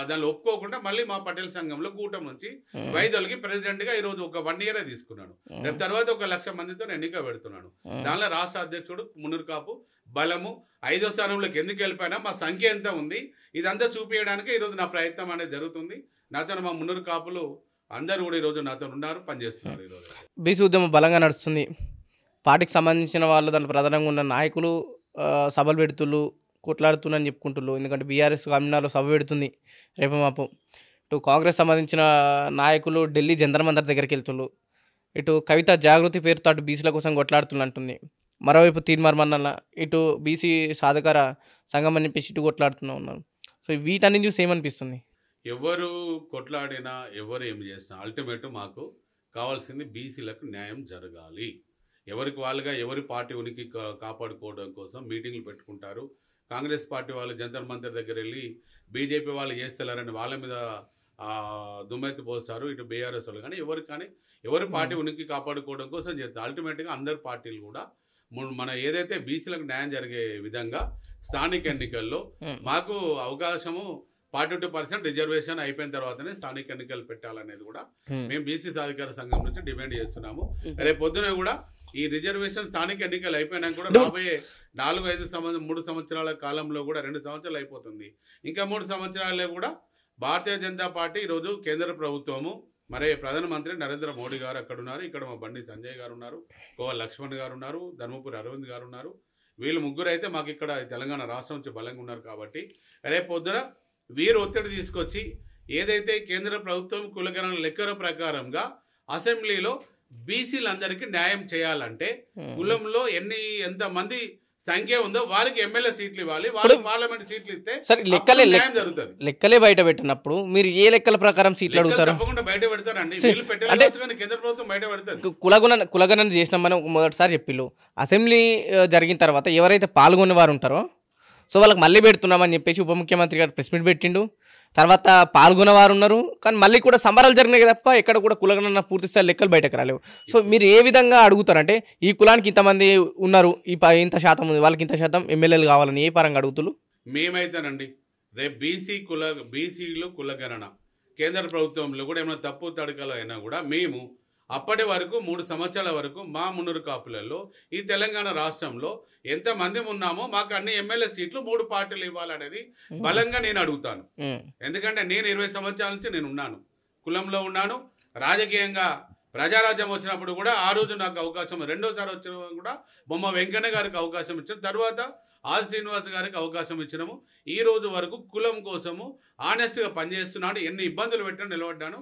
దానిలో ఒప్పుకోకుండా మళ్ళీ మా పటేల్ సంఘంలో కూటమి నుంచి వైదొలికి ప్రెసిడెంట్ గా ఈరోజు ఒక 1 ఇయర్ తీసుకున్నాను. రేపు తర్వాత 1,00,000 మందితో ఎన్నిక పెడుతున్నాను. దానిలో రాష్ట్ర అధ్యక్షుడు మున్నూరు కాపు బలము 5వ స్థానంలోకి ఎందుకు వెళ్ళిపోయినా మా సంఖ్య ఎంత ఉంది ఇదంతా చూపించడానికి ఈరోజు నా ప్రయత్నం అనేది జరుగుతుంది. నాతో మా మున్నూరు కాపులు అందరూ కూడా ఈరోజు నాతో ఉన్నారు, పనిచేస్తున్నారు. ఈరోజు బీసీ ఉద్యమం బలంగా నడుస్తుంది. పార్టీకి సంబంధించిన వాళ్ళు దాంట్లో ప్రధానంగా ఉన్న నాయకులు సభలు పెడుతుళ్ళు, కొట్లాడుతున్నారని చెప్పుకుంటున్నారు. ఎందుకంటే బీఆర్ఎస్ కమ్యూనాలో సభ పెడుతుంది రేపు మాపు. ఇటు కాంగ్రెస్ సంబంధించిన నాయకులు ఢిల్లీ జంతర్ మంతర్ దగ్గరికి వెళ్తున్నారు. ఇటు కవిత జాగృతి పేరుతో అటు బీసీల కోసం కొట్లాడుతున్నట్టుంది. మరోవైపు తీర్మార్ మన్నల ఇటు బీసీ సాధకార సంఘం అని చెప్పేసి ఇటు కొట్లాడుతూనే ఉన్నారు. సో వీటన్ని చూసి ఏమనిపిస్తుంది? ఎవరు కొట్లాడినా ఎవరు ఏమి చేసినా అల్టిమేట్ మాకు కావాల్సింది బీసీలకు న్యాయం జరగాలి. ఎవరికి వాళ్ళుగా ఎవరి పార్టీ ఉనికి కాపాడుకోవడం కోసం మీటింగ్లు పెట్టుకుంటారు, కాంగ్రెస్ పార్టీ వాళ్ళు జంతర్ మంతర్ దగ్గర వెళ్ళి బీజేపీ వాళ్ళు చేస్తలేరని వాళ్ళ మీద దుమ్మెత్తి పోస్తారు, ఇటు బీఆర్ఎస్ వాళ్ళు కానీ ఎవరి పార్టీ ఉనికి కాపాడుకోవడం కోసం చేస్తారు. అల్టిమేట్గా అందరు పార్టీలు కూడా మన ఏదైతే బీసీలకు న్యాయం జరిగే విధంగా స్థానిక ఎన్నికల్లో మాకు అవకాశము 42% రిజర్వేషన్ అయిపోయిన తర్వాతనే స్థానిక ఎన్నికలు పెట్టాలనేది కూడా మేము బీసీ సాధికార సంఘం నుంచి డిమాండ్ చేస్తున్నాము. రేపు పొద్దున కూడా ఈ రిజర్వేషన్ స్థానిక ఎన్నికలు అయిపోయినాక కూడా రాబోయే 3 సంవత్సరాల కాలంలో కూడా 2 సంవత్సరాలు అయిపోతుంది. ఇంకా 3 సంవత్సరాల్లో కూడా భారతీయ జనతా పార్టీ ఈరోజు కేంద్ర ప్రభుత్వము మరి ప్రధానమంత్రి నరేంద్ర మోడీ గారు అక్కడ ఉన్నారు, ఇక్కడ మా బండి సంజయ్ గారు ఉన్నారు, కోవ లక్ష్మణ్ గారు ఉన్నారు, ధర్మపురి అరవింద్ గారు ఉన్నారు. వీళ్ళు ముగ్గురు అయితే మాకు ఇక్కడ తెలంగాణ రాష్ట్రం నుంచి బలంగా ఉన్నారు. కాబట్టి రేపు పొద్దున వీరు ఒత్తిడి తీసుకొచ్చి ఏదైతే కేంద్ర ప్రభుత్వం కులగణన లెక్కల ప్రకారంగా అసెంబ్లీలో బీసీలందరికీ న్యాయం చేయాలంటే కులంలో ఎంతమంది సంఖ్య ఉందో వాళ్ళకి ఎమ్మెల్యే సీట్లు ఇవ్వాలి, వాళ్ళకి పార్లమెంట్ సీట్లు ఇస్తే న్యాయం జరుగుతుంది. లెక్కలే బయట పెట్టినప్పుడు మీరు ఏ లెక్కల ప్రకారం సీట్లు అడుగుతారు? తప్పకుండా బయట పెడతారండి, వీళ్ళు పెట్టలేదు కానీ కేంద్ర ప్రభుత్వం బయట పెడతారు. కులగణన చేసినామని మొదటిసారి చెప్పిళ్ళు. అసెంబ్లీ జరిగిన తర్వాత ఎవరైతే పాల్గొన్న వారు ఉంటారో సో వాళ్ళకి మళ్ళీ పెడుతున్నామని చెప్పేసి ఉప ముఖ్యమంత్రి గారు ప్రెస్ మీట్ పెట్టిండు. తర్వాత పాల్గొన్న వారు ఉన్నారు, కానీ మళ్ళీ కూడా సంబరాలు జరిగినాయి తప్ప ఎక్కడ కూడా కులగణన పూర్తి స్థాయి లెక్కలు బయటకు రాలేవు. సో మీరు ఏ విధంగా అడుగుతారంటే ఈ కులానికి ఇంతమంది ఉన్నారు, ఇంత శాతం ఉంది, వాళ్ళకి ఇంత శాతం ఎమ్మెల్యేలు కావాలని ఏ పరంగా అడుగుతులు? మేమైతేనండి రేపు బీసీలు కులగణన కేంద్ర ప్రభుత్వంలో కూడా ఏమైనా తప్పు తడకలు అయినా కూడా మేము అప్పటి వరకు 3 సంవత్సరాల వరకు మా మున్నూరు కాపులలో ఈ తెలంగాణ రాష్ట్రంలో ఎంతమంది ఉన్నామో మాకు అన్ని ఎమ్మెల్యే సీట్లు 3 పార్టీలు ఇవ్వాలనేది బలంగా నేను అడుగుతాను. ఎందుకంటే నేను 20 సంవత్సరాల నుంచి నేను ఉన్నాను, కులంలో ఉన్నాను. రాజకీయంగా ప్రజారాజ్యం వచ్చినప్పుడు కూడా ఆ రోజు నాకు అవకాశం, రెండోసారి వచ్చిన కూడా బొమ్మ వెంకన్న గారికి అవకాశం ఇచ్చిన తర్వాత ఆది శ్రీనివాస్ గారికి అవకాశం ఇచ్చినాము. ఈ రోజు వరకు కులం కోసము ఆనెస్ట్గా పనిచేస్తున్నాను. ఎన్ని ఇబ్బందులు పెట్టాను, నిలబడ్డాను.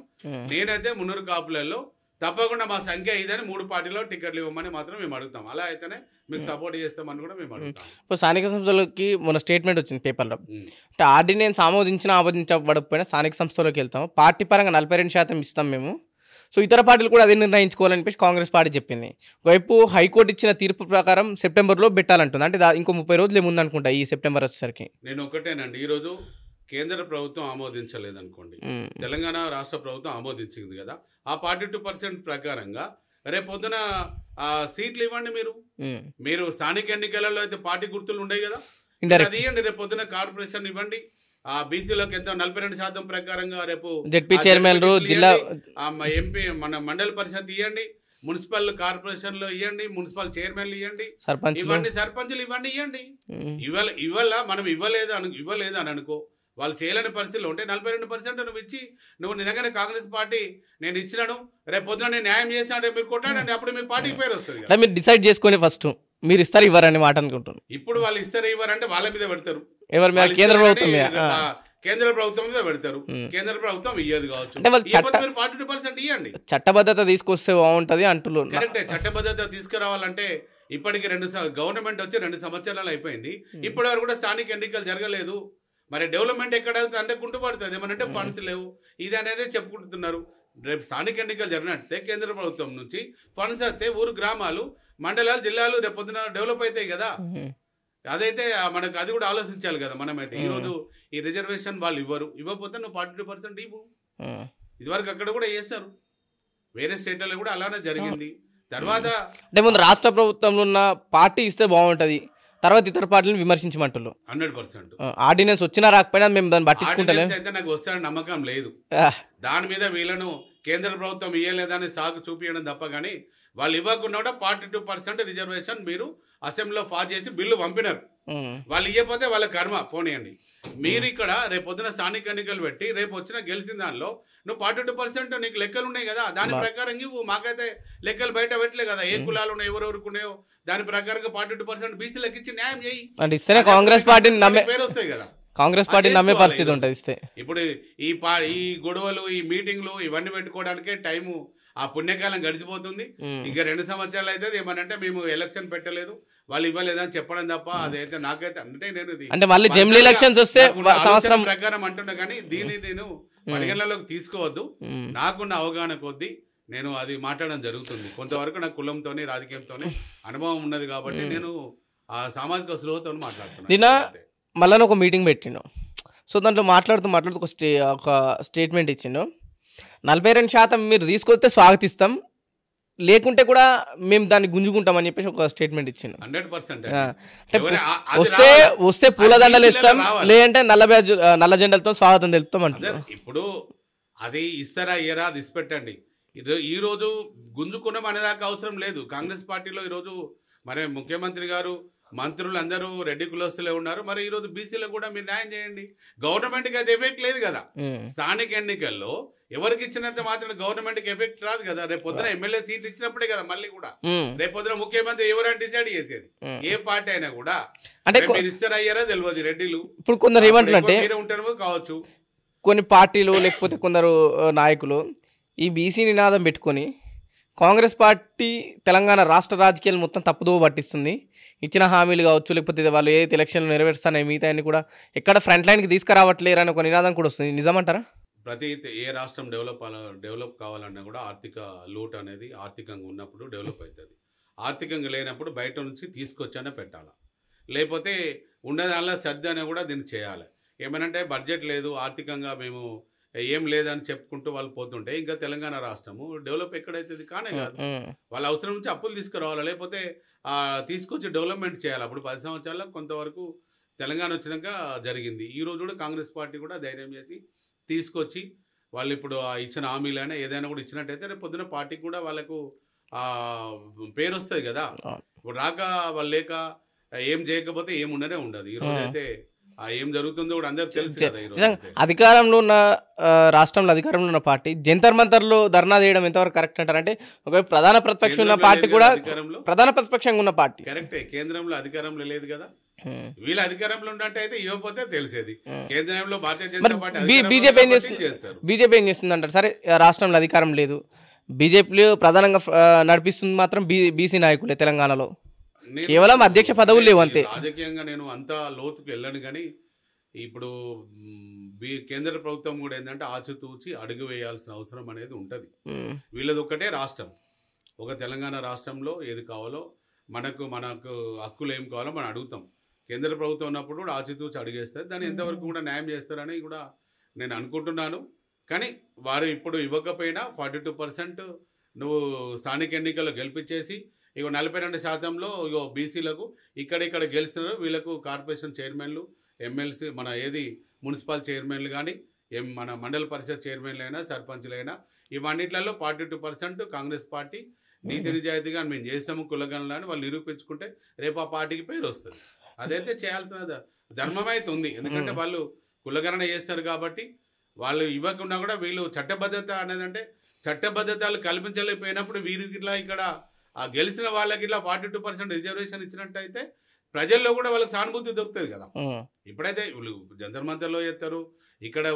నేనైతే మున్నూరు కాపులలో తప్పకుండా మా సంఖ్య ఇదని 3 పార్టీలో టికెట్లు ఇవ్వమని మాత్రం మేము అడుగుతాం. అలా అయితేనే మీకు సపోర్ట్ చేస్తామని కూడా మేము అడుగుతాం. ఇప్పుడు స్థానిక సంస్థలకి మన స్టేట్మెంట్ వచ్చింది పేపర్లో, అంటే ఆర్డినెన్స్ ఆమోదించబడకపోయినా స్థానిక సంస్థలోకి వెళ్తాము, పార్టీ పరంగా 42% ఇస్తాం మేము. సో ఇతర పార్టీలు కూడా అదే నిర్ణయించుకోవాలని చెప్పేసి కాంగ్రెస్ పార్టీ చెప్పింది. ఒకవైపు హైకోర్టు ఇచ్చిన తీర్పు ప్రకారం సెప్టెంబర్లో పెట్టాలంటుంది, అంటే ఇంకో 30 రోజులు ఏముంది అనుకుంటా ఈ సెప్టెంబర్ వచ్చేసరికి. నేను ఒకటేనండి, ఈరోజు కేంద్ర ప్రభుత్వం ఆమోదించలేదనుకోండి, తెలంగాణ రాష్ట్ర ప్రభుత్వం ఆమోదించింది కదా, ఆ 42% ప్రకారంగా రేపు పొద్దున సీట్లు ఇవ్వండి. మీరు స్థానిక ఎన్నికలలో అయితే పార్టీ గుర్తులు ఉండవు కదా, అది ఇవ్వండి. రేపు పొద్దున కార్పొరేషన్ ఇవ్వండి. ఆ బీసీలోకి ఎంత 42% ప్రకారంగా రేపు జెడ్పీ చైర్మన్, జిల్లా ఎంపీ, మన మండల పరిషత్ ఇవ్వండి, మున్సిపల్ కార్పొరేషన్ లో ఇవ్వండి, మున్సిపల్ చైర్మన్లు ఇవ్వండి, ఇవ్వండి, సర్పంచులు ఇవ్వండి, ఇవ్వండి. ఇవాళ మనం ఇవ్వలేదు అని అనుకో, వాళ్ళు చేయలేని పరిస్థితులు ఉంటే 42% నువ్వు ఇచ్చి నువ్వు నిజంగానే కాంగ్రెస్ పార్టీ నేను ఇచ్చినాను, రేపు పొద్దున నేను న్యాయం చేసినా మీరు కొట్టాడండి, అప్పుడు మీ పార్టీకి పేరు వస్తుంది. మీరు డిసైడ్ చేసుకొని ఫస్ట్ మీరు ఇస్తారు ఇవ్వరని మాట అనుకుంటున్నాను. ఇప్పుడు వాళ్ళు ఇస్తారు ఇవ్వరంటే వాళ్ళ మీద పెడతారు, ఎవరి మీద? కేంద్ర ప్రభుత్వం మీద పెడతారు. కేంద్ర ప్రభుత్వం ఇయ్యదు కావచ్చు, 42% ఇవ్వండి. చట్టబద్ధత తీసుకొస్తే బాగుంటది అంటున్నారు. కరెక్టే, చట్టబద్ధత తీసుకురావాలంటే ఇప్పటికి గవర్నమెంట్ వచ్చి 2 సంవత్సరాలు అయిపోయింది, ఇప్పటి వరకు కూడా స్థానిక ఎన్నికలు జరగలేదు. మరి డెవలప్మెంట్ ఎక్కడ అంటే కుంటుపడుతుంది, ఏమనంటే ఫండ్స్ లేవు, ఇది అనేది చెప్పుకుంటున్నారు. రేపు స్థానిక ఎన్నికలు జరిగినట్టే కేంద్ర ప్రభుత్వం నుంచి ఫండ్స్ వస్తే ఊరు, గ్రామాలు, మండలాలు, జిల్లాలు రేపు పొద్దున డెవలప్ అవుతాయి కదా. అదైతే మనకు అది కూడా ఆలోచించాలి కదా. మనమైతే ఈరోజు ఈ రిజర్వేషన్ వాళ్ళు ఇవ్వకపోతే నువ్వు 42% ఇవ్వు. ఇదివరకు అక్కడ కూడా చేస్తారు, వేరే స్టేట్లలో కూడా అలానే జరిగింది. తర్వాత అంటే ముందు రాష్ట్ర ప్రభుత్వంలో ఉన్న పార్టీ ఇస్తే బాగుంటది, తర్వాత ఇతర పార్టీలను విమర్శించమంటున్నారు. 100% ఆర్డినెన్స్ వచ్చినా రాకపోయినా మేము దాన్ని పట్టించుకుంటలేము. అయితే నాకు వస్తాడని నమ్మకం లేదు. దాని మీద వీళ్ళను కేంద్ర ప్రభుత్వం ఇవ్వలేదని సాగు చూపించడం తప్ప కానీ వాళ్ళు ఇవ్వకుండా కూడా 42% రిజర్వేషన్ మీరు అసెంబ్లీలో పాస్ చేసి బిల్లు పంపినారు. వాళ్ళు ఇవ్వకపోతే వాళ్ళ కర్మ పోనీయండి. మీరు ఇక్కడ రేపు పొద్దున స్థానిక ఎన్నికలు పెట్టి రేపు వచ్చిన గెలిచిన దానిలో నువ్వు 42% నీకు లెక్కలు ఉన్నాయి కదా, దాని ప్రకారం ఇవ్వు. మాకైతే లెక్కలు బయట పెట్టలే కదా, ఏ కులాలు ఉన్నాయి, ఎవరెవరికి ఉన్నాయో దాని ప్రకారంగా 42% బీసీలకు ఇచ్చి న్యాయం చేయి. కాంగ్రెస్ పార్టీ పేరు వస్తాయి కదా, కాంగ్రెస్ పార్టీ నమ్మే పరిస్థితి ఉంటుంది. ఇస్తే ఇప్పుడు ఈ గొడవలు, ఈ మీటింగ్లు ఇవన్నీ పెట్టుకోవడానికే టైము, ఆ పుణ్యకాలం గడిచిపోతుంది. ఇంకా 2 సంవత్సరాలు అయితే ఏమనంటే మేము ఎలక్షన్ పెట్టలేదు, వాళ్ళు ఇవ్వలేదని చెప్పడం తప్ప అదైతే నాకైతే అంటే మళ్ళీ జమిలీ ఎలక్షన్స్ వస్తే సంవత్సరం ప్రకారం అంటున్నా కానీ దీన్ని నేను పరిగణలోకి తీసుకోవద్దు. నాకున్న అవగాహన కొద్దీ నేను అది మాట్లాడడం జరుగుతుంది. కొంతవరకు నాకు కులంతోనే రాజకీయంతోనే అనుభవం ఉన్నది కాబట్టి నేను ఆ సామాజిక స్పృహతో మాట్లాడుతున్నాను. మళ్ళీ ఒక మీటింగ్ పెట్టిండు. సో దాంట్లో మాట్లాడుతూ ఒక స్టేట్మెంట్ ఇచ్చిండు. 42% మీరు తీసుకొస్తే స్వాగతిస్తాం, లేకుంటే కూడా మేము దాన్ని గుంజుకుంటామని చెప్పేసి ఒక స్టేట్మెంట్ ఇచ్చిండు. 100% అంటే వస్తే పూలదండలు ఇస్తాం, లేదంటే నల్ల జెండలతో స్వాగతం తెలుపుతాం అంటున్నారు. ఇప్పుడు అది ఇస్తారా ఇయరా అది ఇసిపెట్టండి. ఈ రోజు గుంజుకున్నాం అనేదాకా అవసరం లేదు. కాంగ్రెస్ పార్టీలో ఈరోజు మరి ముఖ్యమంత్రి గారు, మంత్రులు అందరూ రెడ్డి కులస్తులే ఉన్నారు. మరి ఈ రోజు బీసీలకు కూడా మీరు న్యాయం చేయండి. గవర్నమెంట్కి అది ఎఫెక్ట్ లేదు కదా. స్థానిక ఎన్నికల్లో ఎవరికి ఇచ్చినంత మాత్రం గవర్నమెంట్కి ఎఫెక్ట్ రాదు కదా. రేపు పొద్దున ఎమ్మెల్యే సీట్లు ఇచ్చినప్పుడే కదా మళ్ళీ కూడా రేపు పొద్దున ముఖ్యమంత్రి ఎవరైనా డిసైడ్ చేసేది. ఏ పార్టీ అయినా కూడా అంటే మీరు ఇస్తారయ్యారా తెలియదు. రెడ్డిలు ఇప్పుడు కొందరు ఏమంటారంటే ఉంటారు కావచ్చు, కొన్ని పార్టీలు లేకపోతే కొందరు నాయకులు ఈ బీసీ నినాదం పెట్టుకొని కాంగ్రెస్ పార్టీ తెలంగాణ రాష్ట్ర రాజకీయాలు మొత్తం తప్పుదోవ పట్టిస్తుంది, ఇచ్చిన హామీలు కావచ్చు, లేకపోతే వాళ్ళు ఏదైతే ఎలక్షన్లు నెరవేరుస్తానో మిగతా అన్ని కూడా ఎక్కడ ఫ్రంట్ లైన్కి తీసుకురావట్లేరు అని ఒక నినాదం కూడా వస్తుంది. నిజమంటారా? ఏ రాష్ట్రం డెవలప్ కావాలన్నా కూడా ఆర్థిక లోటు అనేది ఆర్థికంగా ఉన్నప్పుడు డెవలప్ అవుతుంది. ఆర్థికంగా లేనప్పుడు బయట నుంచి తీసుకొచ్చానే పెట్టాలి, లేకపోతే ఉండదానిలో సర్ది అనే కూడా దీన్ని చేయాలి. ఏమనంటే బడ్జెట్ లేదు, ఆర్థికంగా మేము ఏం లేదని చెప్పుకుంటూ వాళ్ళు పోతుంటే ఇంకా తెలంగాణ రాష్ట్రము డెవలప్ ఎక్కడైతుంది కానే కాదు. వాళ్ళ అవసరం నుంచి అప్పులు తీసుకురావాలి, లేకపోతే తీసుకొచ్చి డెవలప్మెంట్ చేయాలి. అప్పుడు 10 సంవత్సరాల్లో కొంతవరకు తెలంగాణ వచ్చినాక జరిగింది. ఈ రోజు కూడా కాంగ్రెస్ పార్టీ కూడా ధైర్యం చేసి తీసుకొచ్చి వాళ్ళు ఇప్పుడు ఇచ్చిన హామీలైనా ఏదైనా కూడా ఇచ్చినట్టయితే రేపు పొద్దున పార్టీకి కూడా వాళ్ళకు పేరు వస్తుంది కదా. ఇప్పుడు రాక వాళ్ళు లేక ఏం చేయకపోతే ఏముండనే ఉండదు. ఈ రోజు అయితే ఏం జరుగుతుందో కూడా అందరికి తెలుసు. అధికారంలో ఉన్న రాష్ట్రంలో అధికారంలో ఉన్న పార్టీ జంతర్ మంతర్లో ధర్నా చేయడం ఎంతవరకు కరెక్ట్ అంటారు? అంటే ఒక ప్రధాన ప్రతిపక్షం ఉన్న పార్టీ కూడా ప్రధాన ప్రతిపక్షంగా ఉన్న పార్టీ కరెక్టే, కేంద్రంలో అధికారంలో లేదు కదా. వీళ్ళ అధికారంలో ఉన్నట్టయితే ఇవ్వకపోతే తెలిసేది. కేంద్రంలో భారతీయ జనతా పార్టీ బీజేపీ ఏం చేస్తుంది అంటారు? సరే రాష్ట్రంలో అధికారం లేదు, బీజేపీ ప్రధానంగా నడిపిస్తుంది మాత్రం బీసీ నాయకులే తెలంగాణలో, కేవలం అధ్యక్ష పదవులు లేవు అంతే. రాజకీయంగా నేను అంత లోతుకు వెళ్ళను కానీ ఇప్పుడు కేంద్ర ప్రభుత్వం కూడా ఏంటంటే ఆచితూచి అడుగు వేయాల్సిన అవసరం అనేది ఉంటుంది. వీళ్ళది ఒక్కటే రాష్ట్రం, ఒక తెలంగాణ రాష్ట్రంలో ఏది కావాలో మనకు హక్కులు ఏం కావాలో మనం అడుగుతాం. కేంద్ర ప్రభుత్వం ఉన్నప్పుడు కూడా ఆచితూచి అడిగేస్తారు. దాన్ని ఎంతవరకు కూడా న్యాయం చేస్తారని కూడా నేను అనుకుంటున్నాను. కానీ వారు ఇప్పుడు ఇవ్వకపోయినా 42% నువ్వు స్థానిక ఎన్నికల్లో గెలిపించేసి 42% బీసీలకు ఇక్కడ గెలిచినారు. వీళ్ళకు కార్పొరేషన్ చైర్మన్లు, ఎమ్మెల్సీ, మన మున్సిపల్ చైర్మన్లు కానీ మన మండల పరిషత్ చైర్మన్లు అయినా సర్పంచ్లైనా ఇవన్నిట్లలో 42% కాంగ్రెస్ పార్టీ నీతి నిజాయితీగా మేము చేస్తాము కులగణలు అని వాళ్ళు నిరూపించుకుంటే రేపు ఆ పార్టీకి పేరు వస్తుంది. అదైతే చేయాల్సిన ధర్మం అయితే ఉంది. ఎందుకంటే వాళ్ళు కులగణన చేస్తారు కాబట్టి వాళ్ళు ఇవ్వకుండా కూడా వీళ్ళు చట్టబద్ధత అనేది అంటే చట్టబద్ధతలు కల్పించలేకపోయినప్పుడు వీరికి ఇట్లా ఇక్కడ గెలిచిన వాళ్ళకి ఇట్లా 42% రిజర్వేషన్ ఇచ్చినట్టయితే ప్రజల్లో కూడా వాళ్ళకి సానుభూతి దొరుకుతుంది కదా. ఇప్పుడైతే వీళ్ళు జంతర్ మంతర్లో చేస్తారు, ఇక్కడ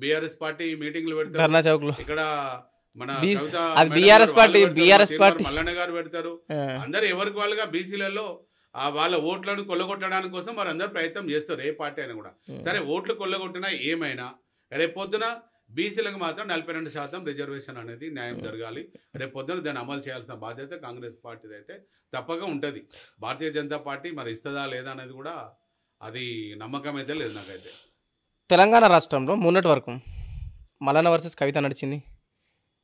బీఆర్ఎస్ పార్టీ మీటింగ్లు పెడతారు, ఇక్కడ మన మల్లన్న గారు పెడతారు. అందరు ఎవరికి వాళ్ళుగా బీసీలలో వాళ్ళ ఓట్లను కొల్లగొట్టడానికి కోసం వారు అందరు ప్రయత్నం చేస్తారు, ఏ పార్టీ అయినా కూడా. సరే ఓట్లు కొల్లగొట్టినా ఏమైనా రేపు పొద్దున బీసీలకు మాత్రం 42% రిజర్వేషన్ అనేది న్యాయం జరగాలి. రేపు పొద్దున దాన్ని అమలు చేయాల్సిన బాధ్యత కాంగ్రెస్ పార్టీది అయితే తప్పక ఉంటుంది. భారతీయ జనతా పార్టీ మరి ఇస్తుందా లేదా అనేది కూడా అది నమ్మకం అయితే లేదు నాకైతే. తెలంగాణ రాష్ట్రంలో మొన్నటి వరకు మల్లన్న వర్సెస్ కవిత నడిచింది.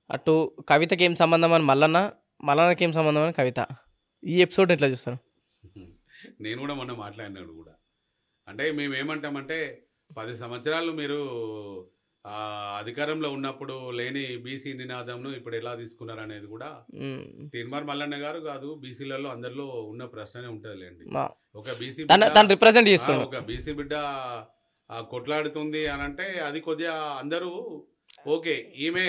అటు కవితకి ఏం సంబంధం అని మల్లన్నకి ఏం సంబంధం అని కవిత. ఈ ఎపిసోడ్ ఎట్లా చూస్తారు? నేను కూడా మొన్న మాట్లాడినాడు కూడా. అంటే మేము ఏమంటామంటే 10 సంవత్సరాలు మీరు అధికారంలో ఉన్నప్పుడు లేని బీసీ నినాదంను ఇప్పుడు ఎలా తీసుకున్నారు అనేది కూడా తీన్మార్ మల్లన్న గారు కాదు, బీసీలలో అందరిలో ఉన్న ప్రశ్ననే ఉంటుంది లేండి. ఒక బీసీ బిడ్డ కొట్లాడుతుంది అని అంటే అది కొద్దిగా అందరూ ఓకే. ఈమె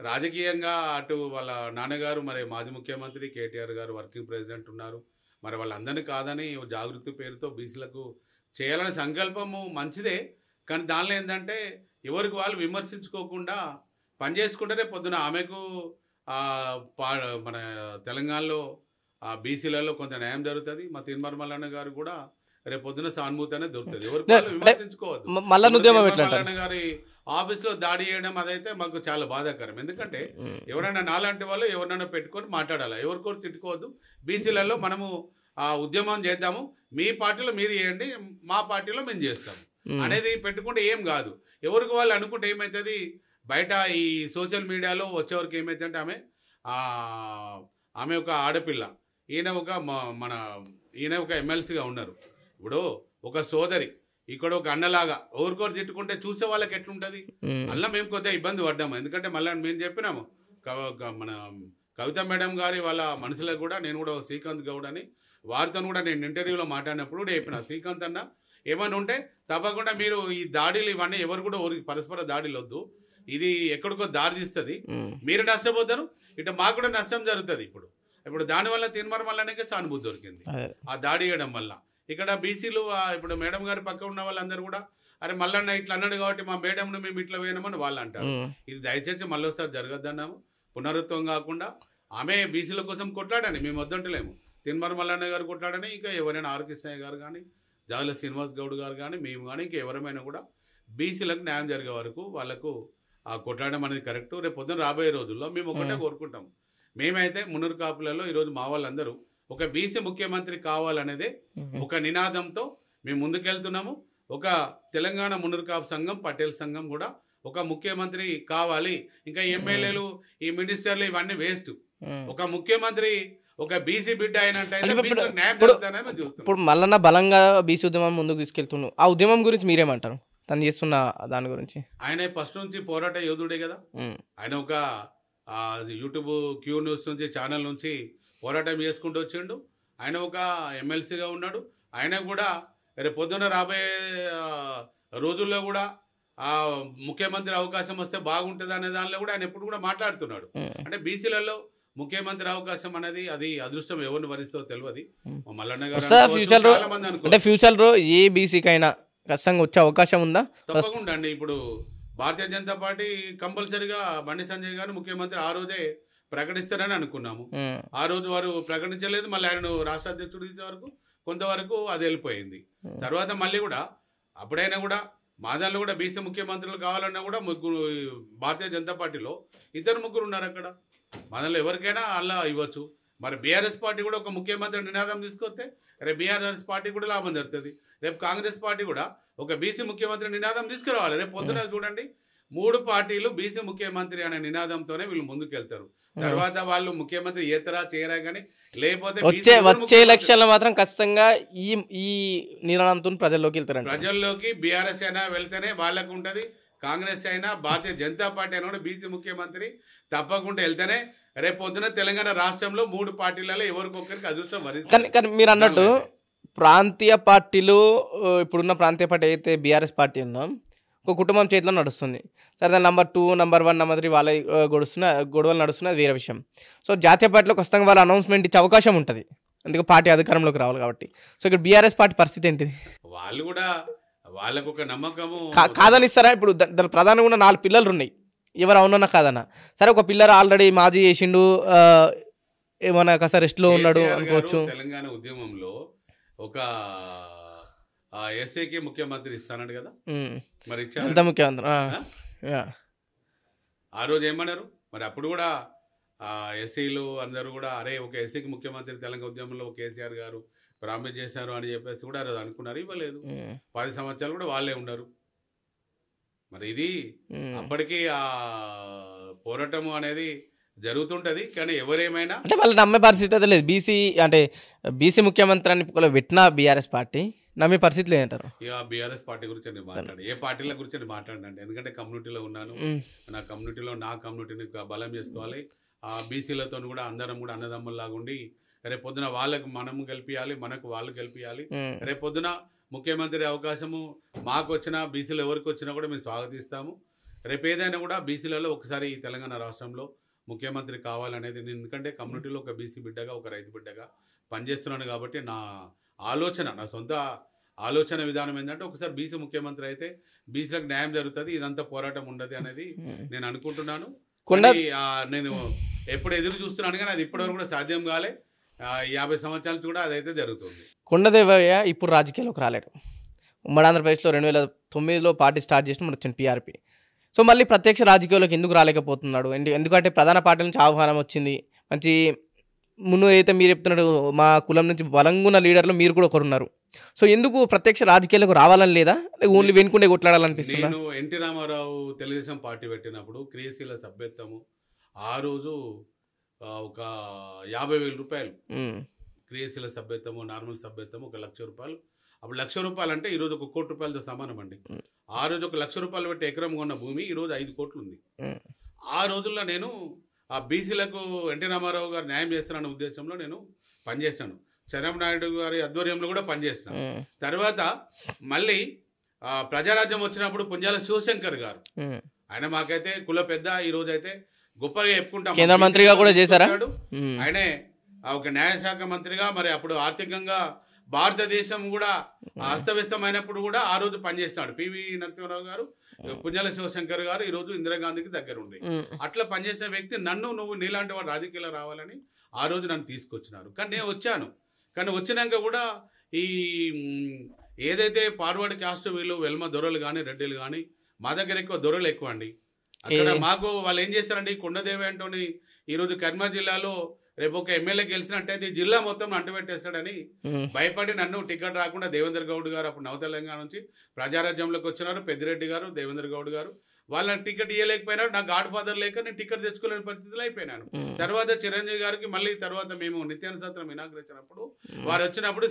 రాజకీయంగా అటు వాళ్ళ నాన్నగారు మరి మాజీ ముఖ్యమంత్రి కేటీఆర్ గారు వర్కింగ్ ప్రెసిడెంట్ ఉన్నారు, మరి వాళ్ళందరినీ కాదని జాగృతి పేరుతో బీసీలకు చేయాలనే సంకల్పము మంచిదే. కానీ దానిలో ఏంటంటే ఎవరికి వాళ్ళు విమర్శించుకోకుండా పనిచేసుకుంటేనే పొద్దున ఆమెకు మన తెలంగాణలో బీసీలలో కొంత న్యాయం జరుగుతుంది. మా తీన్మార్ మల్లన్న గారు కూడా రేపు పొద్దున సానుభూతి అనేది దొరుకుతుంది. ఎవరికి వాళ్ళు విమర్శించుకోవద్దు. మల్లన్న గారి ఆఫీస్లో దాడి చేయడం అదైతే మాకు చాలా బాధాకరం. ఎందుకంటే ఎవరైనా నాలాంటి వాళ్ళు ఎవరినైనా పెట్టుకొని మాట్లాడాలి, ఎవరికొరు తిట్టుకోవద్దు. బీసీలలో మనము ఆ ఉద్యమం చేద్దాము, మీ పార్టీలో మీరు చేయండి, మా పార్టీలో మేము చేస్తాము అనేది పెట్టుకుంటే ఏం కాదు. ఎవరికి వాళ్ళు అనుకుంటే ఏమవుతుంది, బయట ఈ సోషల్ మీడియాలో వచ్చేవరకు ఏమవుతుందంటే ఆమె ఒక ఆడపిల్ల, ఈయన ఒక ఎమ్మెల్సీగా ఉన్నారు. ఇప్పుడు ఒక సోదరి ఇక్కడ ఒక అన్నలాగా ఎవరికొరు తిట్టుకుంటే చూసే వాళ్ళకి ఎట్లుంటుంది. అలా మేము కొద్దిగా ఇబ్బంది పడ్డాము. ఎందుకంటే మళ్ళీ మేము చెప్పినాము, మన కవిత మేడం గారి వాళ్ళ మనసులకు కూడా నేను కూడా శ్రీకాంత్ గౌడ్ అని వారితో కూడా నేను ఇంటర్వ్యూలో మాట్లాడినప్పుడు కూడా చెప్పిన, శ్రీకాంత్ అన్న ఏమైనా ఉంటే తప్పకుండా మీరు ఈ దాడులు ఇవన్నీ ఎవరు కూడా పరస్పర దాడులు వద్దు, ఇది ఎక్కడికో దారి తీస్తుంది, మీరు నష్టపోతారు, ఇటు మాకు కూడా నష్టం జరుగుతుంది. ఇప్పుడు దానివల్ల తీర్మానం వల్లనే సానుభూతి దొరికింది ఆ దాడి చేయడం వల్ల. ఇక్కడ బీసీలు ఇప్పుడు మేడం గారి పక్క ఉన్న వాళ్ళందరూ కూడా అరే మల్లన్న ఇట్లా అన్నాడు కాబట్టి మా మేడంను మేము ఇట్లా పోయినామని వాళ్ళు అంటారు. ఇది దయచేసి మళ్ళీ ఒకసారి జరగద్దన్నాము. పునరుత్వం కాకుండా ఆమె బీసీల కోసం కొట్లాడని మేము వద్దంటలేము. తిన్మర మల్లన్న గారు కొట్లాడని, ఇంకా ఎవరైనా ఆర్ కృష్ణయ్య గారు కానీ, జాల శ్రీనివాస్ గౌడ్ గారు కానీ, మేము కానీ ఇంకా ఎవరైనా కూడా బీసీలకు న్యాయం జరిగే వరకు వాళ్ళకు ఆ కొట్లాడడం అనేది కరెక్ట్. రేపు పొద్దున రాబోయే రోజుల్లో మేము ఒకటే కోరుకుంటాం. మేమైతే మున్నూరు కాపులలో ఈరోజు మా వాళ్ళందరూ ఒక బీసీ ముఖ్యమంత్రి కావాలనేదే ఒక నినాదంతో మేము ముందుకెళ్తున్నాము. ఒక తెలంగాణ మున్నూరు కాపు సంఘం, పటేల్ సంఘం కూడా ఒక ముఖ్యమంత్రి కావాలి. ఇంకా ఎమ్మెల్యేలు ఈ మినిస్టర్లు ఇవన్నీ వేస్ట్. ఒక ముఖ్యమంత్రి ఒక బీసీ బిడ్డ అయినట్టయితే న్యాయం జరుగుతుందని మేము చూస్తున్నాం. ఇప్పుడు మల్లన్న బలంగా బీసీ ఉద్యమం ముందుకు తీసుకెళ్తున్నాం. ఆ ఉద్యమం గురించి మీరేమంటారు, తను చేస్తున్న దాని గురించి? ఆయన ఫస్ట్ నుంచి పోరాట యోధుడే కదా. ఆయన ఒక యూట్యూబ్ క్యూ న్యూస్ నుంచి ఛానల్ నుంచి పోరాటం చేసుకుంటూ వచ్చిండు. ఆయన ఒక ఎమ్మెల్సీగా ఉన్నాడు. ఆయన కూడా రేపు పొద్దున రాబోయే రోజుల్లో కూడా ఆ ముఖ్యమంత్రి అవకాశం వస్తే బాగుంటుంది అనే దానిలో కూడా ఆయన ఎప్పుడు కూడా మాట్లాడుతున్నాడు. అంటే బీసీలలో ముఖ్యమంత్రి అవకాశం అనేది అది అదృష్టం ఎవరిని వరిస్తుందో తెలియదు. మల్లన్న గారు ఫ్యూచర్ లో ఏ బీసీకైనా ఖచ్చితంగా వచ్చే అవకాశం ఉందా? తప్పకుండా అండి. ఇప్పుడు భారతీయ జనతా పార్టీ కంపల్సరిగా బండి సంజయ్ గారు ముఖ్యమంత్రి ఆ రోజే ప్రకటిస్తారని అనుకున్నాము. ఆ రోజు వారు ప్రకటించలేదు. మళ్ళీ ఆయనను రాష్ట్ర అధ్యక్షుడు ఇచ్చే వరకు కొంతవరకు అది వెళ్ళిపోయింది. తర్వాత మళ్ళీ కూడా అప్పుడైనా కూడా మా దానిలో కూడా బీసీ ముఖ్యమంత్రులు కావాలన్నా కూడా ముగ్గురు భారతీయ జనతా పార్టీలో ముగ్గురు ఉన్నారు. అక్కడ మా దానిలో ఎవరికైనా అలా ఇవ్వచ్చు. మరి బీఆర్ఎస్ పార్టీ కూడా ఒక ముఖ్యమంత్రి నినాదం తీసుకొస్తే రేపు బీఆర్ఎస్ పార్టీ కూడా లాభం జరుగుతుంది. రేపు కాంగ్రెస్ పార్టీ కూడా ఒక బీసీ ముఖ్యమంత్రి నినాదం తీసుకురావాలి. రేపు పొద్దున చూడండి, 3 పార్టీలు బీసీ ముఖ్యమంత్రి అనే నినాదంతోనే వీళ్ళు ముందుకెళ్తారు. తర్వాత వాళ్ళు ముఖ్యమంత్రి చేయరా కానీ లేకపోతే వచ్చే ఎలక్షన్లో మాత్రం ఖచ్చితంగా ఈ నినాదంతో ప్రజల్లోకి వెళ్తారు. ప్రజల్లోకి బీఆర్ఎస్ అయినా వెళ్తేనే వాళ్ళకు ఉంటది. కాంగ్రెస్ అయినా భారతీయ జనతా పార్టీ అయినా కూడా బీసీ ముఖ్యమంత్రి తప్పకుండా వెళ్తేనే రేపు పొద్దున తెలంగాణ రాష్ట్రంలో 3 పార్టీలలో ఎవరికొకరికి అదృష్టం వరిస్తుంది. కానీ మీరు అన్నట్టు ప్రాంతీయ పార్టీలు, ఇప్పుడున్న ప్రాంతీయ పార్టీ అయితే బీఆర్ఎస్ పార్టీ ఉందో ఒక కుటుంబం చేతిలో నడుస్తుంది. సరే, దాని నెంబర్ 2, నెంబర్ 1, నెంబర్ 3 వాళ్ళ గొడవలు నడుస్తున్నది వేరే విషయం. సో జాతీయ పార్టీలో ఖచ్చితంగా వాళ్ళు అనౌన్స్మెంట్ ఇచ్చే అవకాశం ఉంటుంది, అందుకే పార్టీ అధికారంలోకి రావాలి కాబట్టి. సో ఇక్కడ బీఆర్ఎస్ పార్టీ పరిస్థితి ఏంటిది? వాళ్ళు కూడా వాళ్ళకు ఒక నమ్మకము కాదని ఇస్తారా? ఇప్పుడు దాని ప్రధానంగా ఉన్న 4 పిల్లలు ఉన్నాయి, ఎవరు అవునన్నా కాదన్నా. సరే, ఒక పిల్లలు ఆల్రెడీ మాజీ చేసిండు, ఏమన్నా కాస్త రెస్ట్లో ఉన్నాడు అనుకోవచ్చు. తెలంగాణ ఉద్యమంలో ఒక ఎస్ఏకి ముఖ్యమంత్రి ఇస్తానడు కదా, మరి ఇచ్చారు ముఖ్యమంత్రి. ఆ రోజు ఏమన్నారు మరి? అప్పుడు కూడా ఎస్సీలు అందరూ కూడా అరే ఒక ఎస్సీకి ముఖ్యమంత్రి తెలంగాణ ఉద్యమంలో కేసీఆర్ గారు ప్రామిస్ చేశారు అని చెప్పేసి కూడా ఆ రోజు అనుకున్నారు. ఇవ్వలేదు. 10 సంవత్సరాలు కూడా వాళ్ళే ఉన్నారు. మరి ఇది అప్పటికి ఆ పోరాటం అనేది జరుగుతుంటది. కానీ ఎవరేమైనా అంటే వాళ్ళు నమ్మే పరిస్థితి అయితే లేదు. బీసీ ముఖ్యమంత్రి అని పెట్టిన బీఆర్ఎస్ పార్టీ నమ్మే పరిస్థితి లేదంటారు. ఇక బీఆర్ఎస్ పార్టీ గురించి నేను మాట్లాడు, ఏ పార్టీల గురించి మాట్లాడండి. ఎందుకంటే కమ్యూనిటీలో ఉన్నాను, నా కమ్యూనిటీని బలం చేసుకోవాలి. ఆ బీసీలతో కూడా అందరం కూడా అన్నదమ్ముల్లాగా ఉండి రేపు పొద్దున వాళ్ళకు మనము గెలిపియాలి, మనకు వాళ్ళు గెలిపియాలి. రేపు పొద్దున ముఖ్యమంత్రి అవకాశము మాకు వచ్చినా బీసీలు ఎవరికి వచ్చినా కూడా మేము స్వాగతిస్తాము. రేపు ఏదైనా కూడా బీసీలలో ఒకసారి ఈ తెలంగాణ రాష్ట్రంలో ముఖ్యమంత్రి కావాలనేది, ఎందుకంటే కమ్యూనిటీలో ఒక బీసీ బిడ్డగా, ఒక రైతు బిడ్డగా పనిచేస్తున్నాను కాబట్టి నా సొంత ఆలోచన విధానం ఏంటంటే ఒకసారి బీసీ ముఖ్యమంత్రి అయితే బీసీలకు న్యాయం జరుగుతుంది, ఇదంతా పోరాటం ఉండదు అనేది నేను అనుకుంటున్నాను. నేను ఎప్పుడు ఎదురు చూస్తున్నాను కానీ అది ఇప్పటివరకు కూడా సాధ్యం కాలే. 50 సంవత్సరాల కూడా అదైతే జరుగుతుంది. కొండదేవయ్య ఇప్పుడు రాజకీయాల్లోకి రాలేడు. ఉమ్మడి ఆంధ్రప్రదేశ్లో 2009లో పార్టీ స్టార్ట్ చేసిన మన వచ్చిన పీఆర్పీ. సో మళ్ళీ ప్రత్యక్ష రాజకీయాల్లోకి ఎందుకు రాలేకపోతున్నాడు? ఎందుకంటే ప్రధాన పార్టీ నుంచి ఆహ్వానం వచ్చింది, మంచి ముందు అయితే మీరు చెప్తున్నారు మా కులం నుంచి బలంగా ఉన్న లీడర్లు మీరు కూడా ఒకరున్నారు. సో ఎందుకు ప్రత్యక్ష రాజకీయాలకు రావాలని లేదా, ఓన్లీ వెనుకుండే కొట్లాడాలనిపిస్తుందా? నేను ఎన్టీ రామారావు తెలుగుదేశం పార్టీ పెట్టినప్పుడు క్రియాశీల సభ్యత్వము ఆ రోజు ఒక 50,000 రూపాయలు క్రియాశీల సభ్యత్వము, నార్మల్ సభ్యత్వము ₹1,00,000. అప్పుడు ₹1,00,000 అంటే ఈరోజు ₹1 కోటి సమానం అండి. ఆ రోజు ₹1,00,000 పెట్టి ఎకరం కొన్న భూమి ఈరోజు 5 కోట్లు ఉంది. ఆ రోజుల్లో నేను ఆ బీసీలకు ఎన్టీ రామారావు గారు న్యాయం చేస్తారన్న ఉద్దేశంలో నేను పనిచేశాను. చంద్రబాబు గారి ఆధ్వర్యంలో కూడా పనిచేస్తాను. తర్వాత మళ్ళీ ప్రజారాజ్యం వచ్చినప్పుడు పుంజాల శివశంకర్ గారు, ఆయన మాకైతే కుల పెద్ద, ఈ రోజు అయితే గొప్పగా చెప్పుకుంటాం. కేంద్ర మంత్రిగా కూడా చేశారా? ఆయనే ఒక న్యాయశాఖ మంత్రిగా, మరి అప్పుడు ఆర్థికంగా భారతదేశం కూడా అస్తవ్యస్తమైనప్పుడు కూడా ఆ రోజు పనిచేస్తున్నాడు. పివి నరసింహారావు గారు, పుంజాల శివశంకర్ గారు ఈ రోజు ఇందిరాగాంధీకి దగ్గర ఉండే అట్లా పనిచేసిన వ్యక్తి నన్ను, నువ్వు నీలాంటి వాడు రాజకీయాలు రావాలని ఆ రోజు నన్ను తీసుకొచ్చినారు. కానీ నేను వచ్చాను. కానీ వచ్చినాక కూడా ఈ ఏదైతే ఫార్వర్డ్ కాస్ట్ వీళ్ళు వెల్మ దొరలు కానీ రెడ్డిలు కానీ మా దగ్గర ఎక్కువ దొరలు ఎక్కువ అండి. అక్కడ మాకు వాళ్ళు ఏం చేస్తారండి, కొండదేవి అంటోని ఈరోజు కర్నూలు జిల్లాలో రేపు ఒక ఎమ్మెల్యే గెలిచినట్టయితే జిల్లా మొత్తం అంటుపెట్టేస్తాడని భయపడి నన్ను టికెట్ రాకుండా దేవేంద్ర గౌడ్ గారు అప్పుడు నవ తెలంగాణ నుంచి ప్రజారాజ్యంలోకి వచ్చినారు. పెద్దిరెడ్డి గారు, దేవేంద్ర గౌడ్ గారు, వాళ్ళని టికెట్ ఇవ్వలేకపోయినారు. నా గాడ్ ఫాదర్ లేక నేను టికెట్ తెచ్చుకోలేని పరిస్థితిలో అయిపోయినాను. తర్వాత చిరంజీవి గారికి మళ్ళీ తర్వాత మేము నిత్యాన్న శాస్త్రం ఇనాగ్రేషన్ అప్పుడు వారు వచ్చినప్పుడు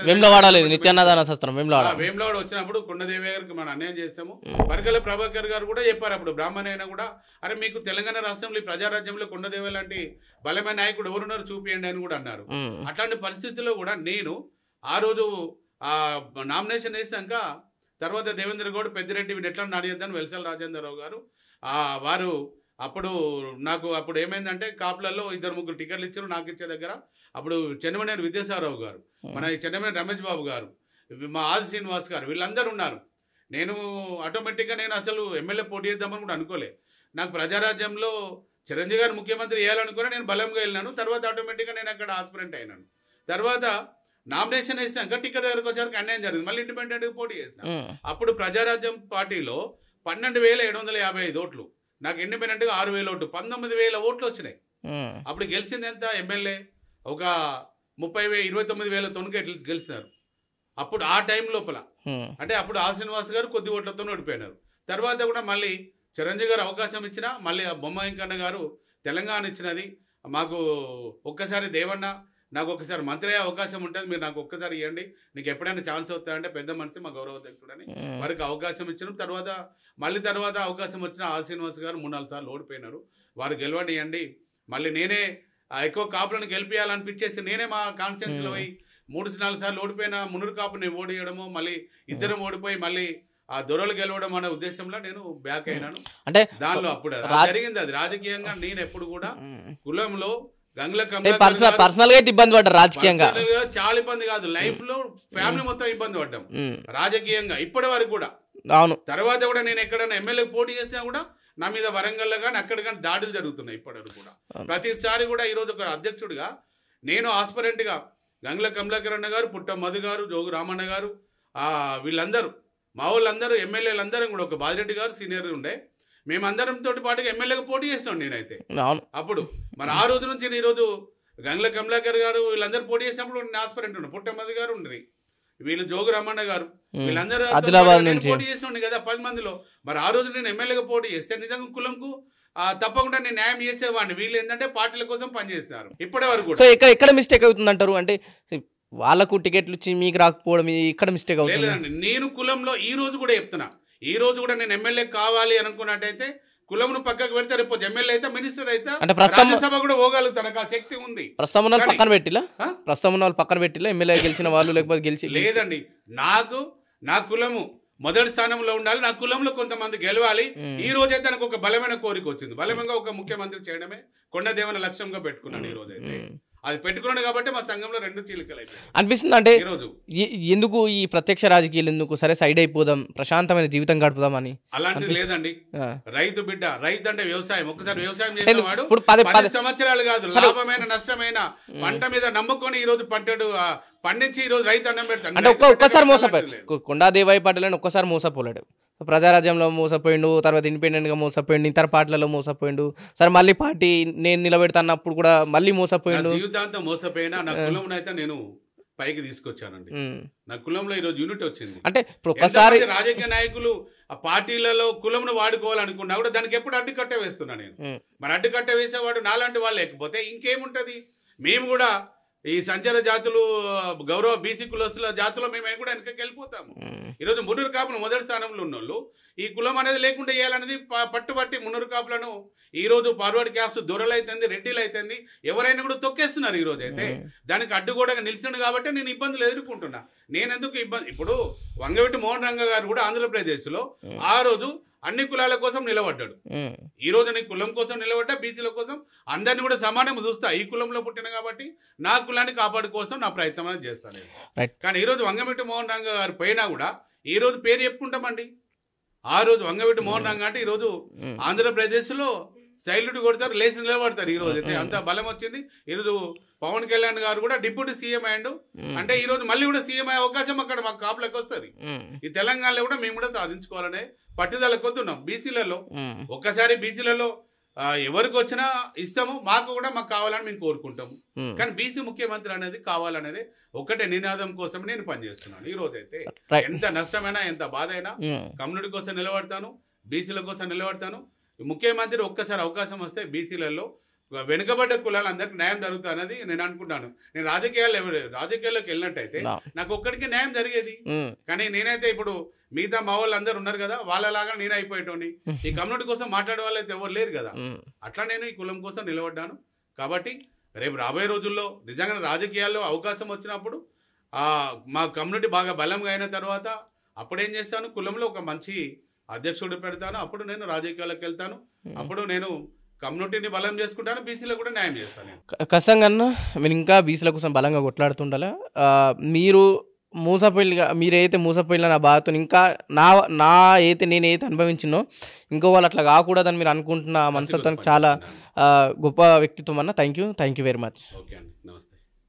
వేములవాడ వచ్చినప్పుడు కొండదేవి గారికి మనం అన్యాయం చేస్తాము. పరికల ప్రభాకర్ గారు కూడా చెప్పారు అప్పుడు, బ్రాహ్మణ అయినా కూడా, అరే మీకు తెలంగాణ రాష్ట్రంలో ప్రజారాజ్యంలో కొండదేవి లాంటి బలమైన నాయకుడు ఎవరున్నారు చూపియండి అని కూడా అన్నారు. అట్లాంటి పరిస్థితుల్లో కూడా నేను ఆ రోజు ఆ నామినేషన్ వేసాక తర్వాత దేవేంద్ర గౌడ్, పెద్దిరెడ్డి ఎట్లా అడిగేద్దని వెల్సల్ రాజేంద్రరావు గారు వారు అప్పుడు నాకు అప్పుడు ఏమైందంటే కాపులలో 2-3 టికెట్లు ఇచ్చారు నాకు ఇచ్చే దగ్గర. అప్పుడు చెన్నమనేని విద్యాసాగరరావు గారు, మన చెన్నమనేని రమేష్ బాబు గారు, మా ఆది శ్రీనివాస్ గారు, వీళ్ళందరూ ఉన్నారు. నేను ఆటోమేటిక్గా నేను అసలు ఎమ్మెల్యే పోటీ చేద్దామని కూడా అనుకోలే. నాకు ప్రజారాజ్యంలో చిరంజీవి గారు ముఖ్యమంత్రి చేయాలనుకుని నేను బలంగా వెళ్ళినాను. తర్వాత ఆటోమేటిక్గా నేను అక్కడ ఆస్పిరెంట్ అయినాను. తర్వాత నామినేషన్ వేసినాక టికెట్ దగ్గరకు వచ్చేసరికి అన్యాయం జరిగింది. మళ్ళీ ఇండిపెండెంట్గా పోటీ చేసిన. అప్పుడు ప్రజారాజ్యం పార్టీలో 12,755 ఓట్లు, నాకు ఇండిపెండెంట్గా 6,000 ఓట్లు, 19,000 ఓట్లు వచ్చినాయి. అప్పుడు గెలిచింది ఎంత ఎమ్మెల్యే, ఒక 29,000 గెలిచినారు. అప్పుడు ఆ టైం లోపల అంటే అప్పుడు ఆ శ్రీనివాస్ గారు కొద్ది ఓట్లతో ఓడిపోయినారు. తర్వాత కూడా మళ్ళీ చిరంజీవి గారు అవకాశం ఇచ్చినా మళ్ళీ ఆ బొమ్మ వెంకన్న గారు తెలంగాణ ఇచ్చినది మాకు, ఒక్కసారి దేవన్న నాకు ఒకసారి మంత్రి అయ్యే అవకాశం ఉంటుంది, మీరు నాకు ఒక్కసారి ఇవ్వండి, నీకు ఎప్పుడైనా ఛాన్స్ అవుతాయంటే పెద్ద మనిషి మా గౌరవ అధ్యక్షుడని వారికి అవకాశం ఇచ్చిన. తర్వాత అవకాశం వచ్చిన ఆ శ్రీనివాస్ గారు 3-4 సార్లు ఓడిపోయినారు. వారు గెలవనియండి, మళ్ళీ నేనే ఎక్కువ కాపులను గెలిపించాలనిపించేసి నేనే మా కాన్స్టిట్యూన్సీలో పోయి 3-4 సార్లు ఓడిపోయిన మునురు కాపుని ఓడియడము, మళ్ళీ ఇద్దరం ఓడిపోయి మళ్ళీ ఆ దొరలు గెలవడం అనే ఉద్దేశంలో నేను బ్యాక్ అయినాను. అంటే దానిలో అప్పుడు జరిగింది అది. రాజకీయంగా నేను ఎప్పుడు కూడా కులంలో పర్సనల్ గా ఇబ్బంది పడ్డారు, రాజకీయంగా చాలా ఇబ్బంది కాదు, లైఫ్ లో ఫ్యామిలీ మొత్తం ఇబ్బంది పడ్డాం రాజకీయంగా ఇప్పటి వరకు కూడా. అవును. తర్వాత కూడా నేను ఎక్కడైనా ఎమ్మెల్యే పోటీ చేసినా కూడా నా మీద వరంగల్ కానీ అక్కడ కానీ దాడులు జరుగుతున్నాయి ఇప్పటి వరకు కూడా. ప్రతిసారి కూడా ఈరోజు ఒక అధ్యక్షుడిగా నేను ఆస్పరెంట్ గా గంగుల కమలాకర్ అన్న గారు, పుట్ట మధు గారు, జోగు రామన్న గారు, వీళ్ళందరూ మా వాళ్ళందరూ ఎమ్మెల్యేలందరం కూడా, ఒక బాజిరెడ్డి గారు సీనియర్ ఉండే, మేమందరం తోటి పాటుగా ఎమ్మెల్యేగా పోటీ చేసినాం నేనైతే అప్పుడు. మరి ఆ రోజు నుంచి ఈ రోజు గంగుల కమలాకర్ గారు వీళ్ళందరూ పోటీ చేసినప్పుడు నేను ఆస్పరెంట్ ఉన్నా, పుట్టమది గారు ఉండ్రి, వీళ్ళు జోగు రమణ గారు, వీళ్ళందరూ పోటీ చేసినండి కదా 10 మందిలో. మరి ఆ రోజు నేను ఎమ్మెల్యేగా పోటీ చేస్తే నిజంగా కులంకు తప్పకుండా నేను న్యాయం చేసేవాడిని. వీళ్ళు ఏంటంటే పార్టీల కోసం పనిచేస్తారు ఇప్పటి వరకు. సో ఎక్కడ మిస్టేక్ అవుతుంది అంటారు, అంటే వాళ్ళకు టికెట్లు ఇచ్చి మీకు రాకపోవడం ఇక్కడ మిస్టేక్ అవుతుంది? లేదండి, నేను కులంలో ఈ రోజు కూడా చెప్తున్నా, ఈ రోజు కూడా నేను ఎమ్మెల్యే కావాలి అనుకున్నట్టయితే కులంను పక్కకు పెడితే రేపు ఎమ్మెల్యే అయితే మినిస్టర్ అయితే రాజ్యసభ కూడా పోగలుగుతాను, ఆ శక్తి ఉంది. ప్రస్తుతం ఉన్న వాళ్ళు పక్కన పెట్టిలా ఎమ్మెల్యే గెలిచిన వాళ్ళు లేకపోతే గెలిచి లేదండి. నా కులము మొదటి స్థానంలో ఉండాలి, నా కులంలో కొంతమంది గెలవాలి. ఈ రోజైతే నాకు ఒక బలమైన కోరిక వచ్చింది, బలమైన ఒక ముఖ్యమంత్రి చేయడమే కొండదేవన లక్ష్యంగా పెట్టుకున్నాను. ఈ రోజైతే అది పెట్టుకున్నాడు కాబట్టి మా సంఘంలో 2 చీలికలు అయిపోయాయి అనిపిస్తుంది. అంటే ఎందుకు ఈ ప్రత్యక్ష రాజకీయాలు ఎందుకు, సరే సైడ్ అయిపోదాం, ప్రశాంతమైన జీవితం గడుపుదాం అని? అలాంటిది లేదండి. రైతు బిడ్డ, రైతు అంటే వ్యవసాయం. ఒకసారి వ్యవసాయం చేసేవాడు 10 సంవత్సరాలు కాదు, లాభమైన నష్టమైన పంట మీద నమ్ముకొని ఈ రోజు పండించి ఈ రోజు రైతు అన్నం పెడతాడు. అంటే ఒక్కసారి మోసపోయాడు కొండా దేవాయి పాటలని, ఒక్కసారి మోసపోలేడు. ప్రజారాజ్యంలో మోసపోయిండు, తర్వాత ఇండిపెండెంట్గా మోసపోయిండు, ఇతర పార్టీలలో మోసపోయిండు, సరే మళ్ళీ పార్టీ నేను నిలబెడతాన్నప్పుడు కూడా మళ్ళీ మోసపోయిండు. జీవితాంతం మోసపోయినా నా కులం అయితే నేను పైకి తీసుకొచ్చానండి. నా కులంలో ఈరోజు యూనిట్ వచ్చింది. అంటే ఇప్పుడు ఒక్కసారి రాజకీయ నాయకులు ఆ పార్టీలలో కులంను వాడుకోవాలనుకున్నా కూడా దానికి ఎప్పుడు అడ్డుకట్ట వేస్తున్నా నేను. మరి అడ్డుకట్ట వేసేవాడు నాలాంటి వాళ్ళు లేకపోతే ఇంకేముంటది? మేము కూడా ఈ సంచార జాతులు గౌరవ బీసీ కులస్తుల జాతులో మేము కూడా వెనకకి వెళ్ళిపోతాము. ఈరోజు మున్నూరు కాపులు మొదటి స్థానంలో ఉన్న వాళ్ళు ఈ కులం అనేది లేకుండా చేయాలనేది పట్టుబట్టి మున్నూరు కాపులను ఈ రోజు ఫార్వర్డ్ క్యాస్ట్ దొరలు అయితుంది, రెడ్డిలు అయితుంది, ఎవరైనా కూడా తొక్కేస్తున్నారు. ఈ రోజు అయితే దానికి అడ్డుగోడగా నిలిచిండు కాబట్టి నేను ఇబ్బందులు ఎదుర్కొంటున్నా. నేను ఎందుకు ఇబ్బంది? ఇప్పుడు వంగవీటి మోహన్ రంగ గారు కూడా ఆంధ్రప్రదేశ్లో ఆ రోజు అన్ని కులాల కోసం నిలబడ్డాడు. ఈ రోజు నీ కులం కోసం నిలబడ్డా, బీసీల కోసం అందరినీ కూడా సమానం చూస్తా. ఈ కులంలో పుట్టిన కాబట్టి నా కులాన్ని కాపాడుకోసం నా ప్రయత్నం అనేది చేస్తాను. కానీ ఈ రోజు వంగవీటి మోహన్ రంగ గారు పోయినా కూడా ఈ రోజు పేరు చెప్పుకుంటామండి. ఆ రోజు వంగవీటి మోహన్ రంగ అంటే ఈ రోజు ఆంధ్రప్రదేశ్లో సైల్యూట్ కొడతారు, లేచి నిలబడతారు. ఈ రోజు అయితే అంత బలం వచ్చింది. ఈరోజు పవన్ కళ్యాణ్ గారు కూడా డిప్యూటీ సీఎం అయ్యాడు. అంటే ఈ రోజు మళ్ళీ కూడా సీఎం అయ్యే అవకాశం అక్కడ మాకు కాపులకు వస్తుంది. ఈ తెలంగాణలో కూడా మేము కూడా సాధించుకోవాలనే పట్టుదల కొద్దున్నాం. బీసీలలో ఒక్కసారి బీసీలలో ఎవరికి వచ్చినా ఇస్తాము, మాకు కావాలని మేము కోరుకుంటాము. కానీ బీసీ ముఖ్యమంత్రి అనేది కావాలనేది ఒకటే నినాదం కోసం నేను పనిచేస్తున్నాను. ఈ రోజు అయితే ఎంత నష్టమైనా ఎంత బాధ అయినా కమ్యూనిటీ కోసం నిలబడతాను, బీసీల కోసం నిలబడతాను. ముఖ్యమంత్రి ఒక్కసారి అవకాశం వస్తే బీసీలలో వెనుకబడ్డ కులాలు అందరికి న్యాయం జరుగుతుంది అనేది నేను అనుకుంటాను. నేను రాజకీయాల్లోకి వెళ్ళినట్టయితే నాకు ఒక్కడికి న్యాయం జరిగేది. కానీ నేనైతే ఇప్పుడు మిగతా మా వాళ్ళు అందరు ఉన్నారు కదా, వాళ్ళలాగా నేను అయిపోయేటోని. ఈ కమ్యూనిటీ కోసం మాట్లాడే వాళ్ళు అయితే ఎవరు లేరు కదా. అట్లా నేను ఈ కులం కోసం నిలబడ్డాను. కాబట్టి రేపు రాబోయే రోజుల్లో నిజంగా రాజకీయాల్లో అవకాశం వచ్చినప్పుడు మా కమ్యూనిటీ బాగా బలంగా అయిన తర్వాత అప్పుడేం చేస్తాను, కులంలో ఒక మంచి అధ్యక్షుడు పెడతాను. అప్పుడు నేను రాజకీయాల్లోకి వెళ్తాను. అప్పుడు నేను కమ్యూనిటీని బలం చేసుకుంటాను, బీసీలో కూడా న్యాయం చేస్తాను. ఖచ్చితంగా మీరు ఇంకా బీసీల కోసం బలంగా కొట్లాడుతుండాలా. మీరు మూసపోయిగా మీరైతే మూసపోయిన నా బాధతో ఇంకా నా అయితే నేనైతే అనుభవించినో ఇంకో వాళ్ళు అట్లా కాకూడదని మీరు అనుకుంటున్న మనస్తత్వానికి చాలా గొప్ప వ్యక్తిత్వం అన్న. Thank you very much. Okay అండి, నమస్తే.